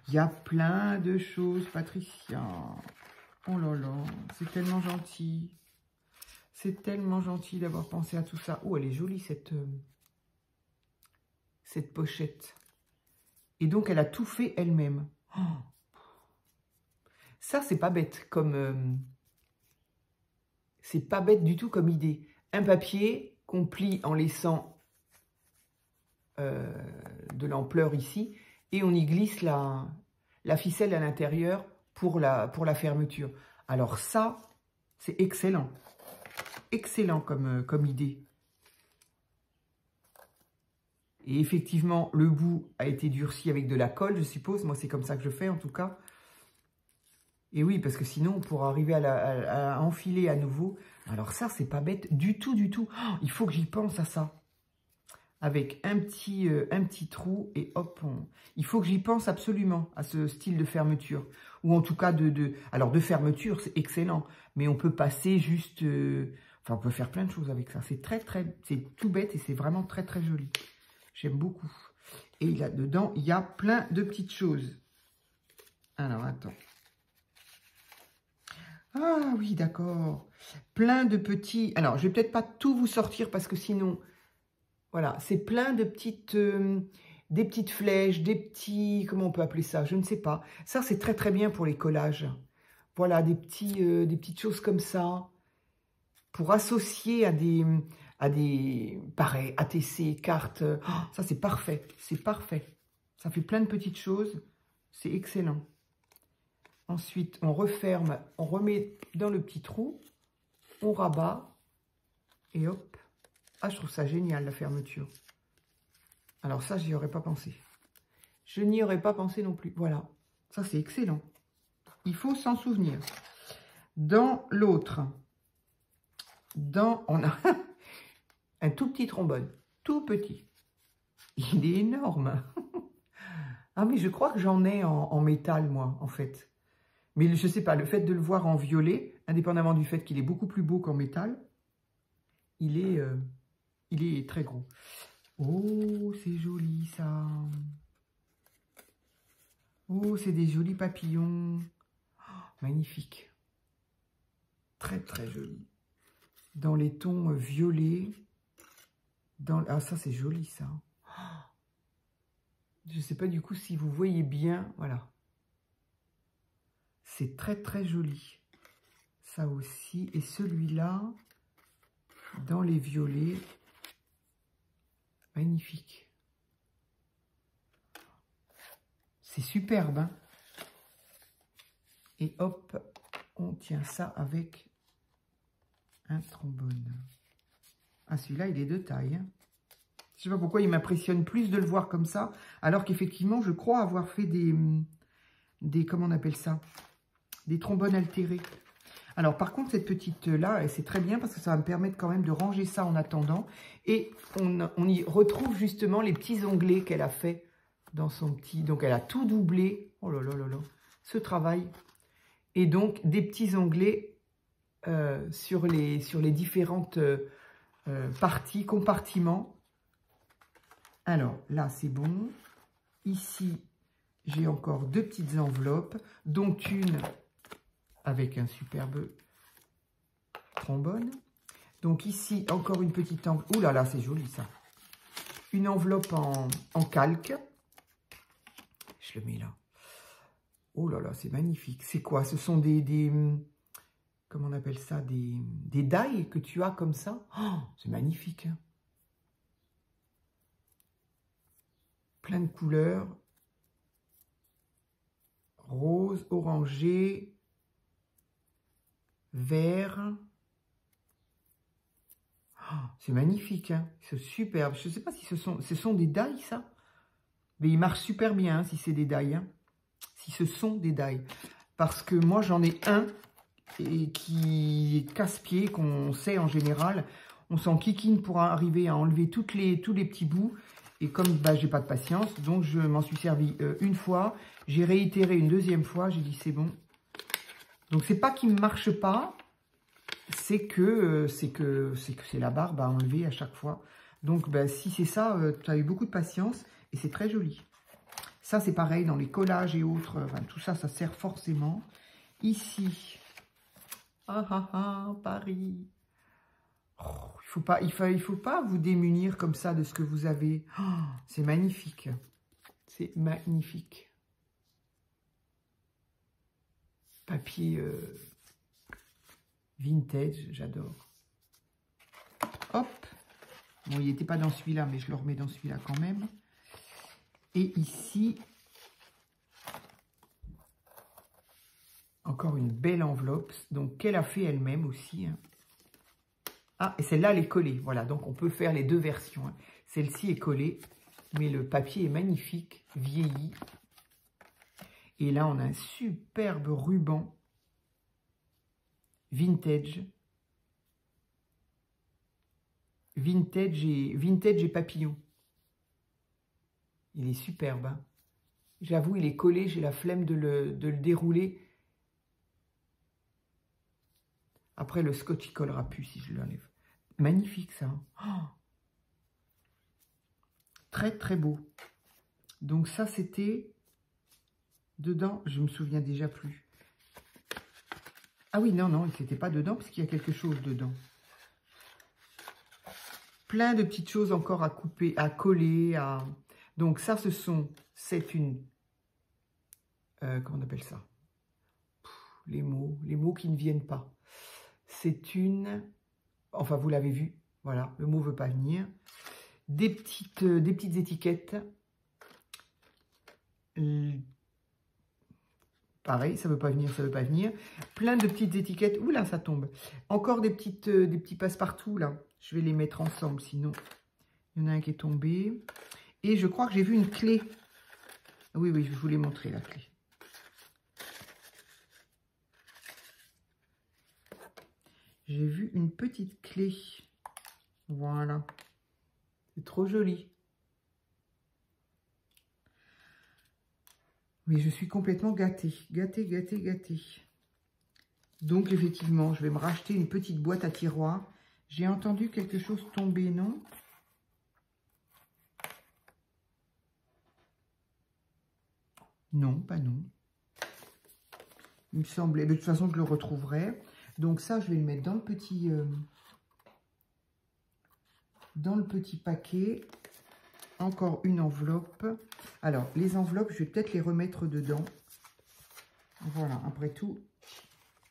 Il y a plein de choses, Patricia. Oh là là, c'est tellement gentil. C'est tellement gentil d'avoir pensé à tout ça. Oh, elle est jolie cette pochette. Et donc elle a tout fait elle-même. Oh. Ça, c'est pas bête comme... c'est pas bête du tout comme idée. Un papier qu'on plie en laissant de l'ampleur ici. Et on y glisse la ficelle à l'intérieur pour la fermeture. Alors ça, c'est excellent. Excellent comme idée. Et effectivement, le bout a été durci avec de la colle, je suppose. Moi, c'est comme ça que je fais en tout cas. Et oui, parce que sinon, pour arriver à enfiler à nouveau... Alors ça, c'est pas bête du tout, du tout. Oh, il faut que j'y pense à ça. Avec un petit trou et hop, il faut que j'y pense absolument à ce style de fermeture. Ou en tout cas, alors de fermeture, c'est excellent. Mais on peut passer juste... enfin, on peut faire plein de choses avec ça. C'est c'est tout bête et c'est vraiment très, très joli. J'aime beaucoup. Et là-dedans, il y a plein de petites choses. Alors, attends. Ah oui, d'accord. Plein de petits... Alors, je vais peut-être pas tout vous sortir parce que sinon... Voilà, c'est plein de petites... des petites flèches, des petits... Comment on peut appeler ça? Je ne sais pas. Ça, c'est très très bien pour les collages. Voilà, des petites choses comme ça. Pour associer à des pareil, ATC, cartes. Oh, ça, c'est parfait. C'est parfait. Ça fait plein de petites choses. C'est excellent. Ensuite, on referme, on remet dans le petit trou, on rabat, et hop. Ah, je trouve ça génial, la fermeture. Alors ça, je n'y aurais pas pensé. Je n'y aurais pas pensé non plus. Voilà, ça c'est excellent. Il faut s'en souvenir. Dans l'autre, on a un tout petit trombone, tout petit. Il est énorme. Ah mais je crois que j'en ai en métal, moi, en fait. Mais je ne sais pas, le fait de le voir en violet, indépendamment du fait qu'il est beaucoup plus beau qu'en métal, il est très gros. Oh, c'est joli ça. Oh, c'est des jolis papillons. Oh, magnifique. Très, très joli. Dans les tons violets. Ah, ça, c'est joli ça. Je ne sais pas du coup si vous voyez bien. Voilà. C'est très très joli. Ça aussi. Et celui-là, dans les violets. Magnifique. C'est superbe. Hein? Et hop, on tient ça avec un trombone. Ah, celui-là, il est de taille. Hein? Je ne sais pas pourquoi il m'impressionne plus de le voir comme ça. Alors qu'effectivement, je crois avoir fait des... Comment on appelle ça? Des trombones altérés. Alors, par contre, cette petite-là, c'est très bien parce que ça va me permettre quand même de ranger ça en attendant. Et on y retrouve justement les petits onglets qu'elle a fait dans son petit... Donc, elle a tout doublé. Oh là là là là. Ce travail. Et donc, des petits onglets sur les différentes parties, compartiments. Alors, là, c'est bon. Ici, j'ai encore deux petites enveloppes, dont une... avec un superbe trombone. Donc ici, encore une petite enveloppe. Ouh là là, c'est joli ça. Une enveloppe en calque. Je le mets là. Oh là là, c'est magnifique. C'est quoi? Ce sont des comment on appelle ça? Des dailles que tu as comme ça. Oh, c'est magnifique. Hein, plein de couleurs. Rose, orangé, vert. Oh, c'est magnifique, hein, c'est superbe. Je ne sais pas si ce sont des dailles, ça. Mais il marche super bien, hein, si c'est des dailles. Hein. Si ce sont des dailles. Parce que moi, j'en ai un et qui est casse-pied, qu'on sait en général. On s'en kikine pour arriver à enlever tous les petits bouts. Et comme bah, j'ai pas de patience, donc je m'en suis servi une fois. J'ai réitéré une deuxième fois. J'ai dit, c'est bon. Donc, c'est pas qu'il ne marche pas. C'est que c'est la barbe à enlever à chaque fois. Donc, ben, si c'est ça, tu as eu beaucoup de patience et c'est très joli. Ça, c'est pareil dans les collages et autres. Enfin, tout ça, ça sert forcément. Ici, Paris. Oh, il faut pas vous démunir comme ça de ce que vous avez. Oh, c'est magnifique. C'est magnifique. Papier... vintage, j'adore. Hop. Bon, il n'était pas dans celui-là, mais je le remets dans celui-là quand même. Et ici, encore une belle enveloppe. Donc, qu'elle a fait elle-même aussi. Hein. Ah, et celle-là, elle est collée. Voilà, donc on peut faire les deux versions. Hein. Celle-ci est collée, mais le papier est magnifique, vieilli. Et là, on a un superbe ruban vintage. Vintage et papillon. Il est superbe. Hein. J'avoue, il est collé. J'ai la flemme de le dérouler. Après, le scotch, il collera plus si je l'enlève. Magnifique, ça. Oh, très, très beau. Donc, ça, c'était dedans. Je me souviens déjà plus. Ah oui, non, non, c'était pas dedans parce qu'il y a quelque chose dedans. Plein de petites choses encore à couper, à coller. Donc ça, c'est une... comment on appelle ça? Les mots qui ne viennent pas. C'est une... Enfin, vous l'avez vu. Voilà, le mot ne veut pas venir. Des petites étiquettes. Pareil, ça ne veut pas venir, ça ne veut pas venir. Plein de petites étiquettes. Ouh là, ça tombe. Encore des petits passe-partout, là. Je vais les mettre ensemble, sinon, il y en a un qui est tombé. Et je crois que j'ai vu une clé. Oui, oui, je vous l'ai montré, la clé. J'ai vu une petite clé. Voilà. C'est trop joli. Mais je suis complètement gâtée. Gâtée, gâtée, gâtée. Donc, effectivement, je vais me racheter une petite boîte à tiroirs. J'ai entendu quelque chose tomber, non? Non, pas non. Il me semblait. De toute façon, je le retrouverai. Donc ça, je vais le mettre dans le petit paquet. Encore une enveloppe. Alors, les enveloppes, je vais peut-être les remettre dedans. Voilà, après tout,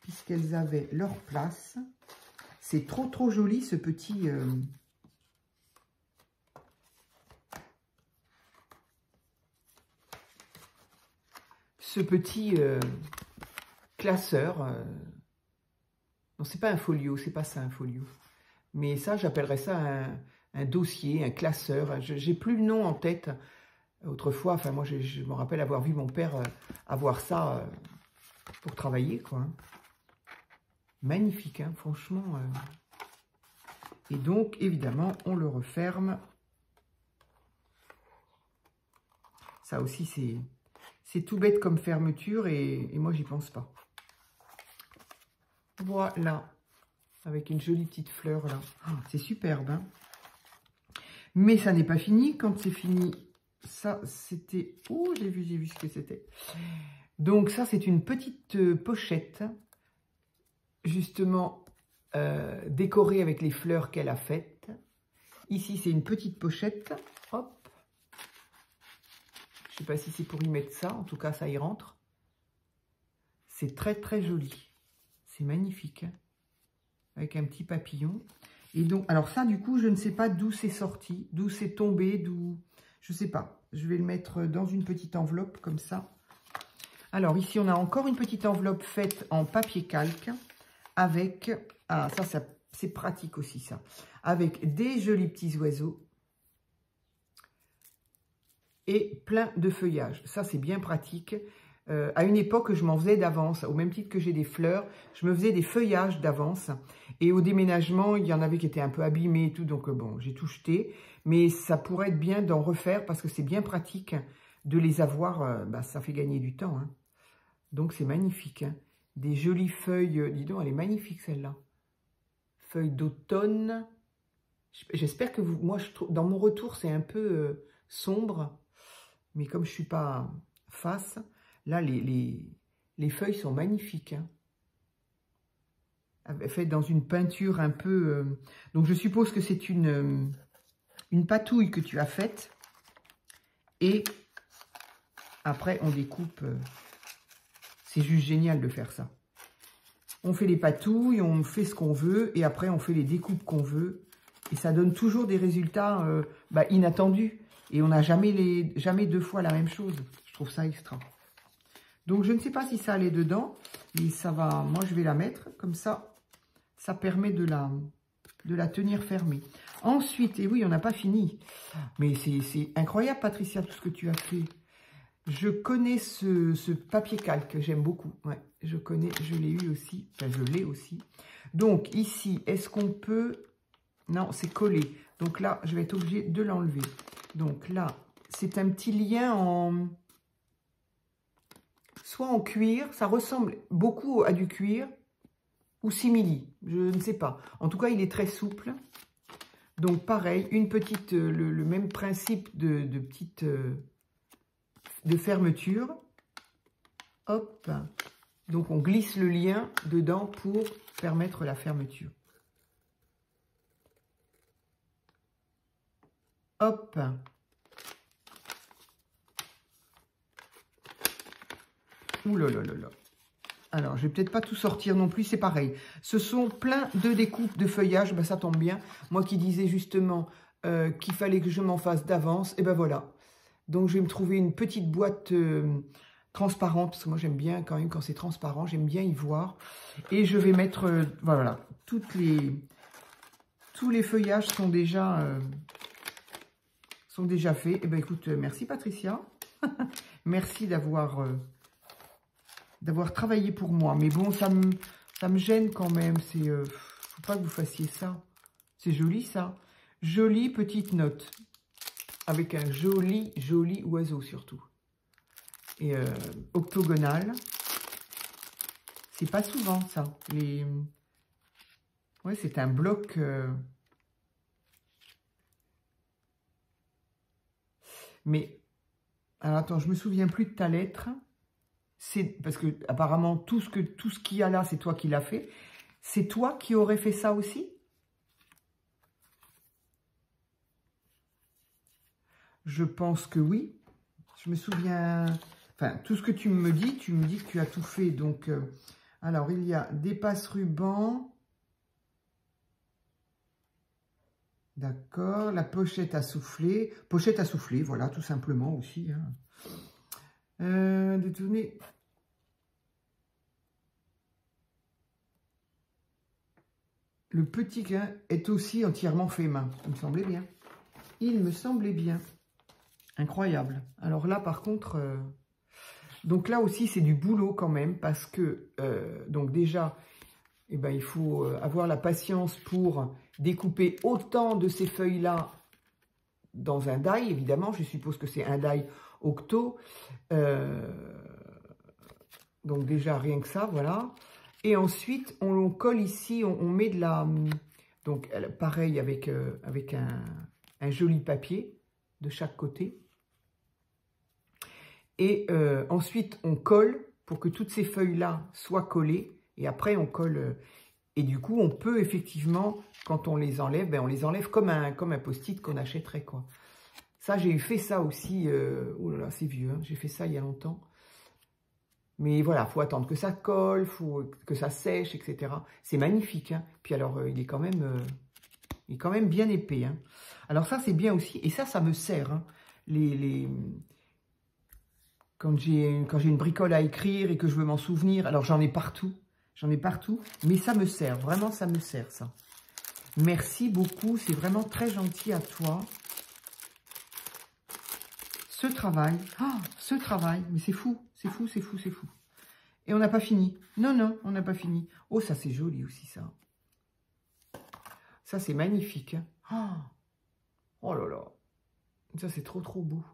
puisqu'elles avaient leur place. C'est trop, trop joli, ce petit... classeur. Non, c'est pas un folio, c'est pas ça, un folio. Mais ça, j'appellerais ça un dossier, un classeur. J'ai plus le nom en tête. Autrefois, enfin, moi, je me rappelle avoir vu mon père avoir ça pour travailler, quoi. Magnifique, hein, franchement. Et donc, évidemment, on le referme. Ça aussi, c'est tout bête comme fermeture et moi, j'y pense pas. Voilà. Avec une jolie petite fleur, là. Oh, c'est superbe, hein. Mais ça n'est pas fini. Quand c'est fini, ça, c'était... Oh, j'ai vu ce que c'était. Donc, ça, c'est une petite pochette. Justement, décorer avec les fleurs qu'elle a faites. Ici, c'est une petite pochette. Hop. Je ne sais pas si c'est pour y mettre ça. En tout cas, ça y rentre. C'est très, très joli. C'est magnifique. Hein, avec un petit papillon. Et donc, alors ça, du coup, je ne sais pas d'où c'est sorti, d'où c'est tombé, d'où... Je ne sais pas. Je vais le mettre dans une petite enveloppe, comme ça. Alors, ici, on a encore une petite enveloppe faite en papier calque avec... Ah, ça c'est pratique aussi, ça. Avec des jolis petits oiseaux et plein de feuillages. Ça, c'est bien pratique. À une époque, je m'en faisais d'avance. Au même titre que j'ai des fleurs, je me faisais des feuillages d'avance. Et au déménagement, il y en avait qui étaient un peu abîmés et tout. Donc, bon, j'ai tout jeté. Mais ça pourrait être bien d'en refaire parce que c'est bien pratique de les avoir. Ça fait gagner du temps. Hein. Donc, c'est magnifique. Hein. Des jolies feuilles. Dis donc, elle est magnifique, celle-là. Feuilles d'automne. J'espère que vous... Moi, je trouve, dans mon retour, c'est un peu sombre. Mais comme je ne suis pas face... Là, les feuilles sont magnifiques. Hein. Faites dans une peinture un peu... donc, je suppose que c'est une patouille que tu as faite. Et après, on découpe. C'est juste génial de faire ça. On fait les patouilles, on fait ce qu'on veut. Et après, on fait les découpes qu'on veut. Et ça donne toujours des résultats inattendus. Et on n'a jamais deux fois la même chose. Je trouve ça extra. Donc, je ne sais pas si ça allait dedans, mais ça va. Moi, je vais la mettre comme ça. Ça permet de la tenir fermée. Ensuite, et oui, on n'a pas fini. Mais c'est incroyable, Patricia, tout ce que tu as fait. Je connais ce papier calque, j'aime beaucoup. Ouais, je connais, je l'ai eu aussi. Enfin, je l'ai aussi. Donc, ici, est-ce qu'on peut... Non, c'est collé. Donc là, je vais être obligée de l'enlever. Donc là, c'est un petit lien en... Soit en cuir, ça ressemble beaucoup à du cuir, ou simili, je ne sais pas. En tout cas, il est très souple. Donc, pareil, une petite, le même principe de petite de fermeture. Hop. Donc, on glisse le lien dedans pour permettre la fermeture. Hop. Ouh là là là là. Alors, je vais peut-être pas tout sortir non plus, c'est pareil. Ce sont plein de découpes de feuillage, ça tombe bien. Moi qui disais justement qu'il fallait que je m'en fasse d'avance, et ben voilà. Donc, je vais me trouver une petite boîte transparente, parce que moi j'aime bien quand même quand c'est transparent, j'aime bien y voir. Et je vais mettre, voilà, tous les feuillages sont déjà faits. Et ben écoute, merci Patricia. Merci d'avoir travaillé pour moi. Mais bon, ça me gêne quand même. Faut pas que vous fassiez ça. C'est joli, ça. Jolie petite note. Avec un joli oiseau, surtout. Et octogonal. C'est pas souvent, ça. Ouais, c'est un bloc... Mais... Alors, attends, je me souviens plus de ta lettre. C'est parce que apparemment tout ce qu'il y a là, c'est toi qui l'as fait. C'est toi qui aurais fait ça aussi? Je pense que oui. Je me souviens... Enfin, tout ce que tu me dis que tu as tout fait. Donc, alors, il y a des passe-rubans. D'accord. La pochette à souffler. Pochette à souffler, voilà, tout simplement aussi. Hein. Détourner... Le petit gain est aussi entièrement fait main. Il me semblait bien. Il me semblait bien. Incroyable. Alors là, par contre... Donc là aussi, c'est du boulot quand même. Parce que, donc déjà, eh ben, il faut avoir la patience pour découper autant de ces feuilles-là dans un die, évidemment. Je suppose que c'est un die octo. Donc déjà, rien que ça, voilà. Et ensuite, on colle ici, on met de la... Donc, pareil avec un joli papier de chaque côté. Et ensuite, on colle pour que toutes ces feuilles-là soient collées. Et après, on colle... Et du coup, on peut effectivement, quand on les enlève, ben on les enlève comme un post-it qu'on achèterait, quoi. Ça, j'ai fait ça aussi. Oh là là, c'est vieux, hein, j'ai fait ça il y a longtemps. Mais voilà, il faut attendre que ça colle, faut que ça sèche, etc. C'est magnifique, hein. Puis alors, il est quand même bien épais, hein. Alors ça, c'est bien aussi. Et ça me sert, hein. Quand j'ai une bricole à écrire et que je veux m'en souvenir, alors j'en ai partout. J'en ai partout. Mais ça me sert. Vraiment, ça me sert, ça. Merci beaucoup. C'est vraiment très gentil à toi. Ce travail. Ah, ce travail. Mais c'est fou. C'est fou, c'est fou, c'est fou. Et on n'a pas fini. Non, non, on n'a pas fini. Oh, ça, c'est joli aussi, ça. Ça, c'est magnifique. Hein. Oh là là. Ça, c'est trop, trop beau.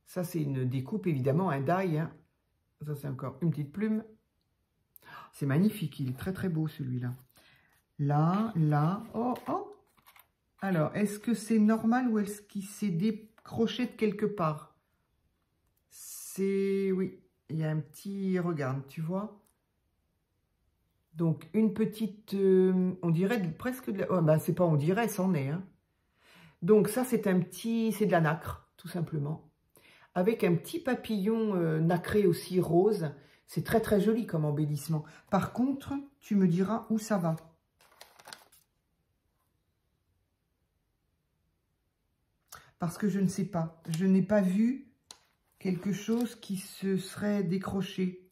Ça, c'est une découpe, évidemment, un die. Hein. Ça, c'est encore une petite plume. C'est magnifique. Il est très, très beau, celui-là. Là, là. Oh, oh. Alors, est-ce que c'est normal ou est-ce qu'il s'est décroché de quelque part? C'est... Oui. Il y a un petit... Regarde, tu vois? Donc, une petite... on dirait presque de la... Oh, ben, c'est pas on dirait, c'en est. Hein. Donc, ça, c'est un petit... C'est de la nacre, tout simplement. Avec un petit papillon nacré aussi rose. C'est très, très joli comme embellissement. Par contre, tu me diras où ça va. Parce que je ne sais pas. Je n'ai pas vu quelque chose qui se serait décroché.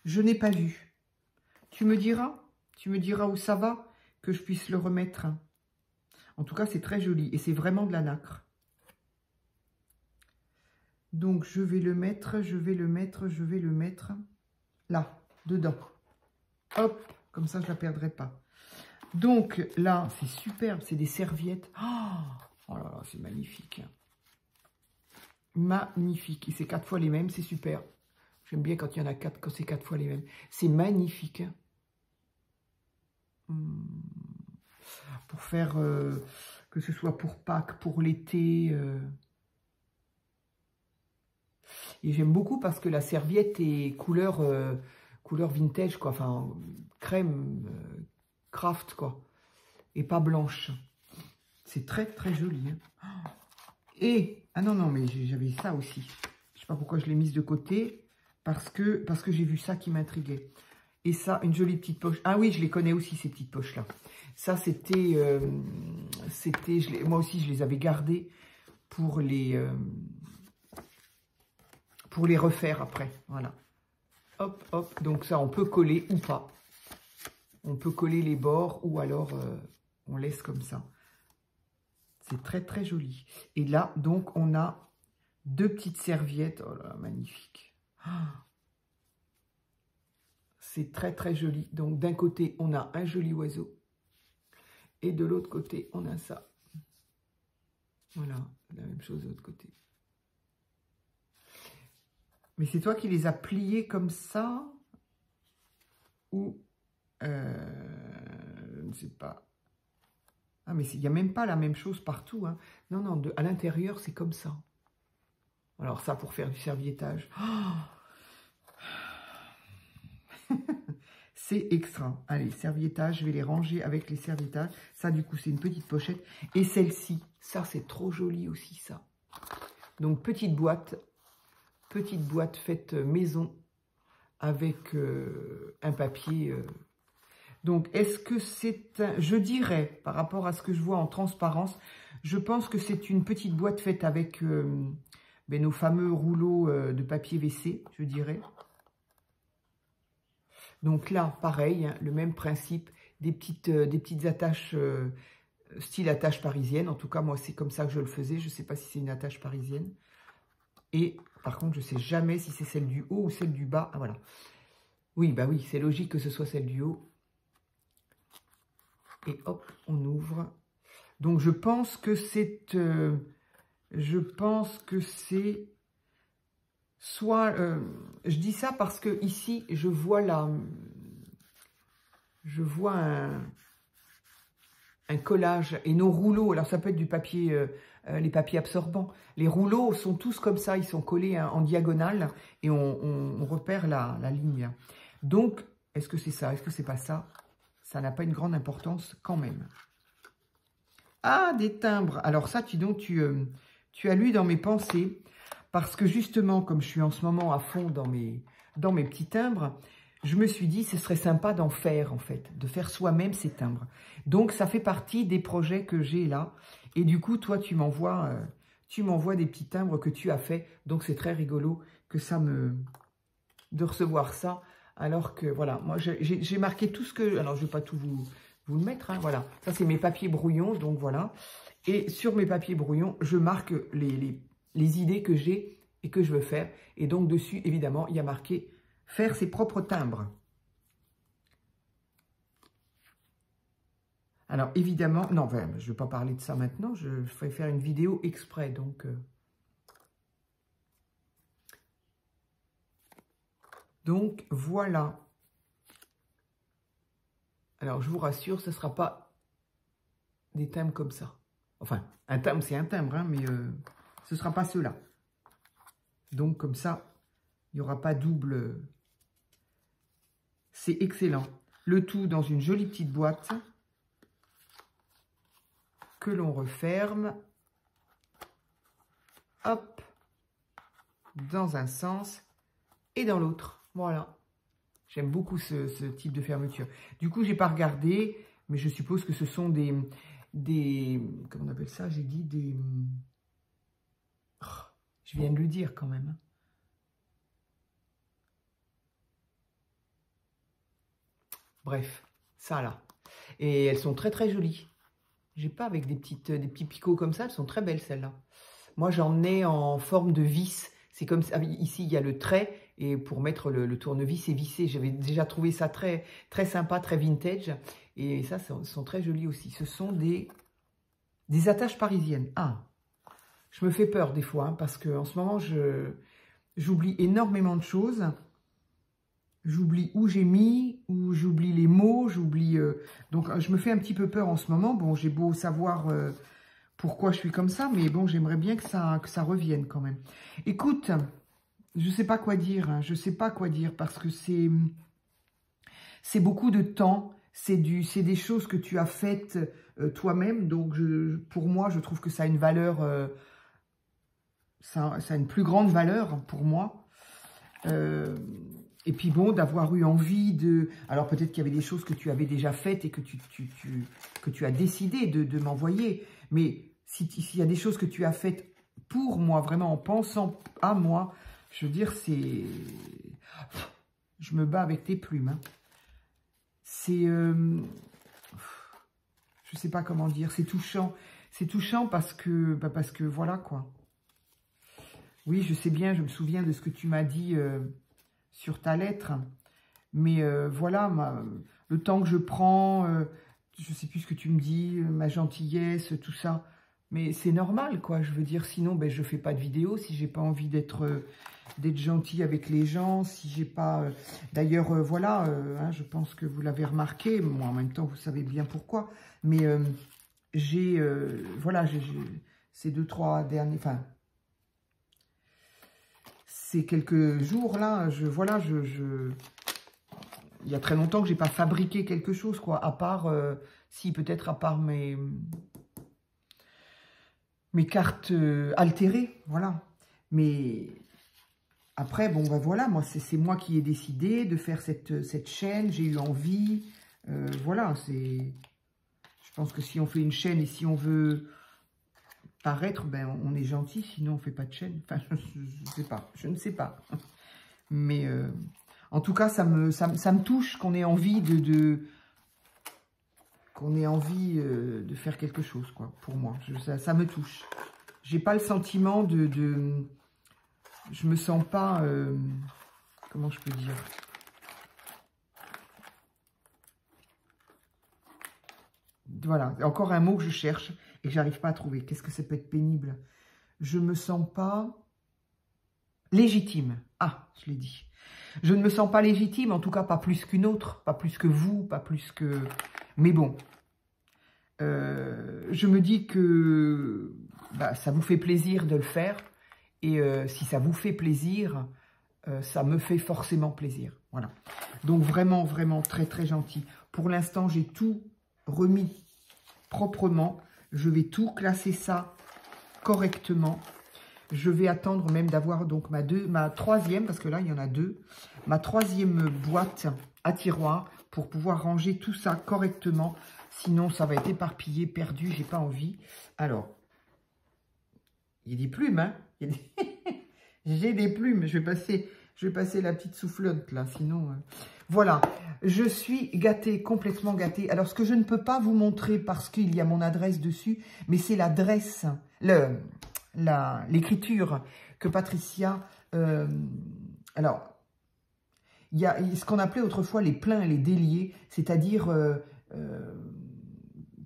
Je n'ai pas vu. Tu me diras où ça va, que je puisse le remettre. En tout cas, c'est très joli et c'est vraiment de la nacre. Donc, je vais le mettre là, dedans. Hop, comme ça, je ne la perdrai pas. Donc, là, c'est superbe, c'est des serviettes. Oh là là, c'est magnifique. Magnifique. Et c'est 4 fois les mêmes, c'est super. J'aime bien quand il y en a 4, quand c'est 4 fois les mêmes. C'est magnifique. Pour faire, que ce soit pour Pâques, pour l'été. Et j'aime beaucoup parce que la serviette est couleur vintage, quoi. Enfin, crème, craft, quoi. Et pas blanche. C'est très, très joli. Hein. Et, ah non, non, mais j'avais ça aussi. Je sais pas pourquoi je l'ai mise de côté. Parce que j'ai vu ça qui m'intriguait. Et ça, une jolie petite poche. Ah oui, je les connais aussi, ces petites poches-là. Ça, c'était... moi aussi, je les avais gardées pour les refaire après. Voilà. Hop, hop. Donc ça, on peut coller ou pas. On peut coller les bords ou alors on laisse comme ça. C'est très, très joli. Et là, donc, on a 2 petites serviettes. Oh là, magnifique. C'est très, très joli. Donc, d'un côté, on a un joli oiseau. Et de l'autre côté, on a ça. Voilà, la même chose de l'autre côté. Mais c'est toi qui les as pliés comme ça? Ou... je ne sais pas. Ah, mais il n'y a même pas la même chose partout. Hein. Non, non, à l'intérieur, c'est comme ça. Alors ça, pour faire du serviettage. Oh c'est extra. Allez, serviettage, je vais les ranger avec les serviettages. Ça, du coup, c'est une petite pochette. Et celle-ci, ça, c'est trop joli aussi, ça. Donc, petite boîte faite maison avec un papier... Donc, est-ce que c'est un... Je dirais, par rapport à ce que je vois en transparence, je pense que c'est une petite boîte faite avec nos fameux rouleaux de papier WC, je dirais. Donc là, pareil, hein, le même principe, des petites attaches, style attache parisienne. En tout cas, moi, c'est comme ça que je le faisais. Je ne sais pas si c'est une attache parisienne. Et par contre, je ne sais jamais si c'est celle du haut ou celle du bas. Ah, voilà. Oui, bah oui, c'est logique que ce soit celle du haut. Et hop, on ouvre. Donc, je pense que c'est... soit... je dis ça parce que ici, je vois un un collage. Et nos rouleaux, alors ça peut être du papier, les papiers absorbants. Les rouleaux sont tous comme ça, ils sont collés en diagonale et on repère la ligne. Donc, est-ce que c'est ça? Est-ce que c'est pas ça? Ça n'a pas une grande importance quand même. Ah, des timbres. Alors ça, tu as lu dans mes pensées. Parce que justement, comme je suis en ce moment à fond dans mes petits timbres, je me suis dit, ce serait sympa d'en faire, en fait, de faire soi-même ces timbres. Donc, ça fait partie des projets que j'ai là. Et du coup, toi, tu m'envoies des petits timbres que tu as fait. Donc, c'est très rigolo que de recevoir ça. Alors que, voilà, moi, j'ai marqué tout ce que... Alors, je ne vais pas tout vous le mettre, hein, voilà. Ça, c'est mes papiers brouillons, donc voilà. Et sur mes papiers brouillons, je marque les idées que j'ai et que je veux faire. Et donc, dessus, évidemment, il y a marqué « Faire ses propres timbres ». Alors, évidemment, non, je ne vais pas parler de ça maintenant. Je vais faire une vidéo exprès, donc... Donc, voilà. Alors, je vous rassure, ce ne sera pas des timbres comme ça. Enfin, un timbre, c'est un timbre, hein, mais ce ne sera pas ceux-là. Donc, comme ça, il n'y aura pas double. C'est excellent. Le tout dans une jolie petite boîte que l'on referme. Hop. Dans un sens et dans l'autre. Voilà. J'aime beaucoup ce type de fermeture. Du coup, je n'ai pas regardé, mais je suppose que ce sont des comment on appelle ça? J'ai dit des... Oh, je viens de le dire quand même. Bref, ça là. Et elles sont très très jolies. J'ai pas avec des petits picots comme ça, elles sont très belles celles-là. Moi, j'en ai en forme de vis. C'est comme ça. Ici, il y a le trait. Et pour mettre le tournevis et visser, j'avais déjà trouvé ça très, très sympa, très vintage. Et ça, sont très jolis aussi. Ce sont des attaches parisiennes. Ah, je me fais peur des fois, hein, parce qu'en ce moment, j'oublie énormément de choses. J'oublie où j'ai mis, où j'oublie les mots, j'oublie... donc, je me fais un petit peu peur en ce moment. Bon, j'ai beau savoir pourquoi je suis comme ça, mais bon, j'aimerais bien que ça revienne quand même. Écoute... Je ne sais pas quoi dire, hein. Je ne sais pas quoi dire parce que c'est beaucoup de temps, c'est des choses que tu as faites toi-même. Donc, pour moi, je trouve que ça a une valeur, ça a une plus grande valeur pour moi. Et puis bon, d'avoir eu envie de... Alors peut-être qu'il y avait des choses que tu avais déjà faites et que tu as décidé de m'envoyer. Mais s'il y a des choses que tu as faites pour moi, vraiment en pensant à moi... Je veux dire, c'est... Je me bats avec tes plumes. Hein. C'est... Je sais pas comment dire. C'est touchant. C'est touchant parce que voilà, quoi. Oui, je sais bien, je me souviens de ce que tu m'as dit sur ta lettre. Mais voilà, le temps que je prends, je sais plus ce que tu me dis, ma gentillesse, tout ça. Mais c'est normal, quoi. Je veux dire, sinon, ben, je fais pas de vidéo si j'ai pas envie d'être gentil avec les gens, si j'ai pas... D'ailleurs, voilà, hein, je pense que vous l'avez remarqué. Moi, en même temps, vous savez bien pourquoi. Mais voilà, ces 2-3 derniers... Enfin, ces quelques jours-là, voilà, il y a très longtemps que j'ai pas fabriqué quelque chose, quoi. À part... si, peut-être à part mes cartes altérées, voilà. Mais après, bon, ben voilà, moi, c'est moi qui ai décidé de faire cette chaîne, j'ai eu envie, voilà, je pense que si on fait une chaîne et si on veut paraître, ben on est gentil, sinon on fait pas de chaîne, enfin, je ne sais pas, mais en tout cas, ça me touche qu'on ait envie de faire quelque chose, quoi, pour moi. Ça me touche. J'ai pas le sentiment je me sens pas... comment je peux dire? Voilà, encore un mot que je cherche et que j'arrive pas à trouver. Qu'est-ce que ça peut être pénible? Je me sens pas légitime. Ah, je l'ai dit. Je ne me sens pas légitime, en tout cas pas plus qu'une autre, pas plus que vous, pas plus que... Mais bon, je me dis que bah, ça vous fait plaisir de le faire. Et si ça vous fait plaisir, ça me fait forcément plaisir. Voilà. Donc vraiment, vraiment très, très gentil. Pour l'instant, j'ai tout remis proprement. Je vais tout classer ça correctement. Je vais attendre même d'avoir donc ma troisième, parce que là, il y en a deux, ma troisième boîte à tiroir pour pouvoir ranger tout ça correctement. Sinon, ça va être éparpillé, perdu, j'ai pas envie. Alors, il y a des plumes, hein. J'ai des plumes. Je vais passer la petite soufflotte, là, sinon... Voilà, je suis gâtée, complètement gâtée. Alors, ce que je ne peux pas vous montrer parce qu'il y a mon adresse dessus, mais c'est l'adresse, l'écriture que Patricia... alors, il y a ce qu'on appelait autrefois les pleins et les déliés, c'est-à-dire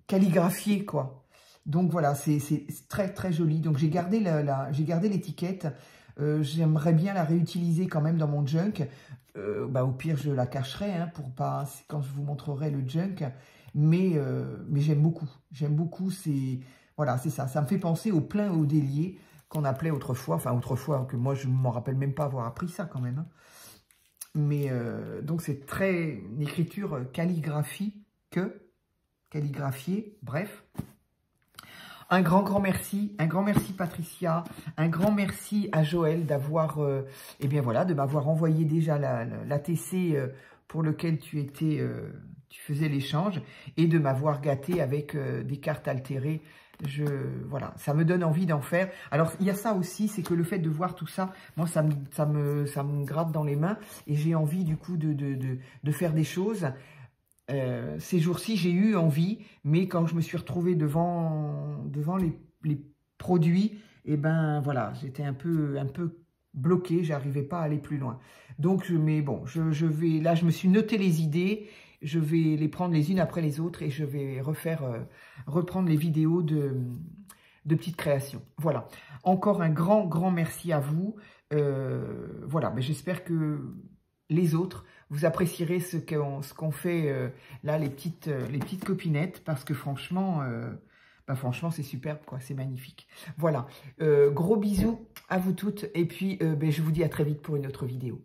calligraphier, quoi. Donc, voilà, c'est très, très joli. Donc, j'ai gardé l'étiquette. J'aimerais bien la réutiliser quand même dans mon junk. Bah, au pire, je la cacherai hein, pour pas quand je vous montrerai le junk. Mais j'aime beaucoup. J'aime beaucoup. Voilà, c'est ça. Ça me fait penser au plein et au délié qu'on appelait autrefois. Enfin, autrefois, que moi, je ne m'en rappelle même pas avoir appris ça quand même. Hein. Mais donc, c'est très une écriture calligraphiée, bref. Un grand merci Patricia, un grand merci à Joël d'avoir, eh bien voilà, de m'avoir envoyé déjà l'ATC pour lequel tu faisais l'échange et de m'avoir gâté avec des cartes altérées. Voilà, ça me donne envie d'en faire. Alors il y a ça aussi, c'est que le fait de voir tout ça, moi ça me gratte dans les mains et j'ai envie du coup de faire des choses. Ces jours-ci, j'ai eu envie, mais quand je me suis retrouvée devant les produits, et ben voilà, j'étais un peu bloquée, j'arrivais pas à aller plus loin. Donc, mais bon, je vais, là, je me suis noté les idées, je vais les prendre les unes après les autres et je vais reprendre les vidéos de petites créations. Voilà. Encore un grand merci à vous. Voilà, mais j'espère que les autres, vous apprécierez ce qu'on fait là, les petites copinettes, parce que franchement, franchement c'est superbe, quoi, c'est magnifique. Voilà, gros bisous à vous toutes, et puis je vous dis à très vite pour une autre vidéo.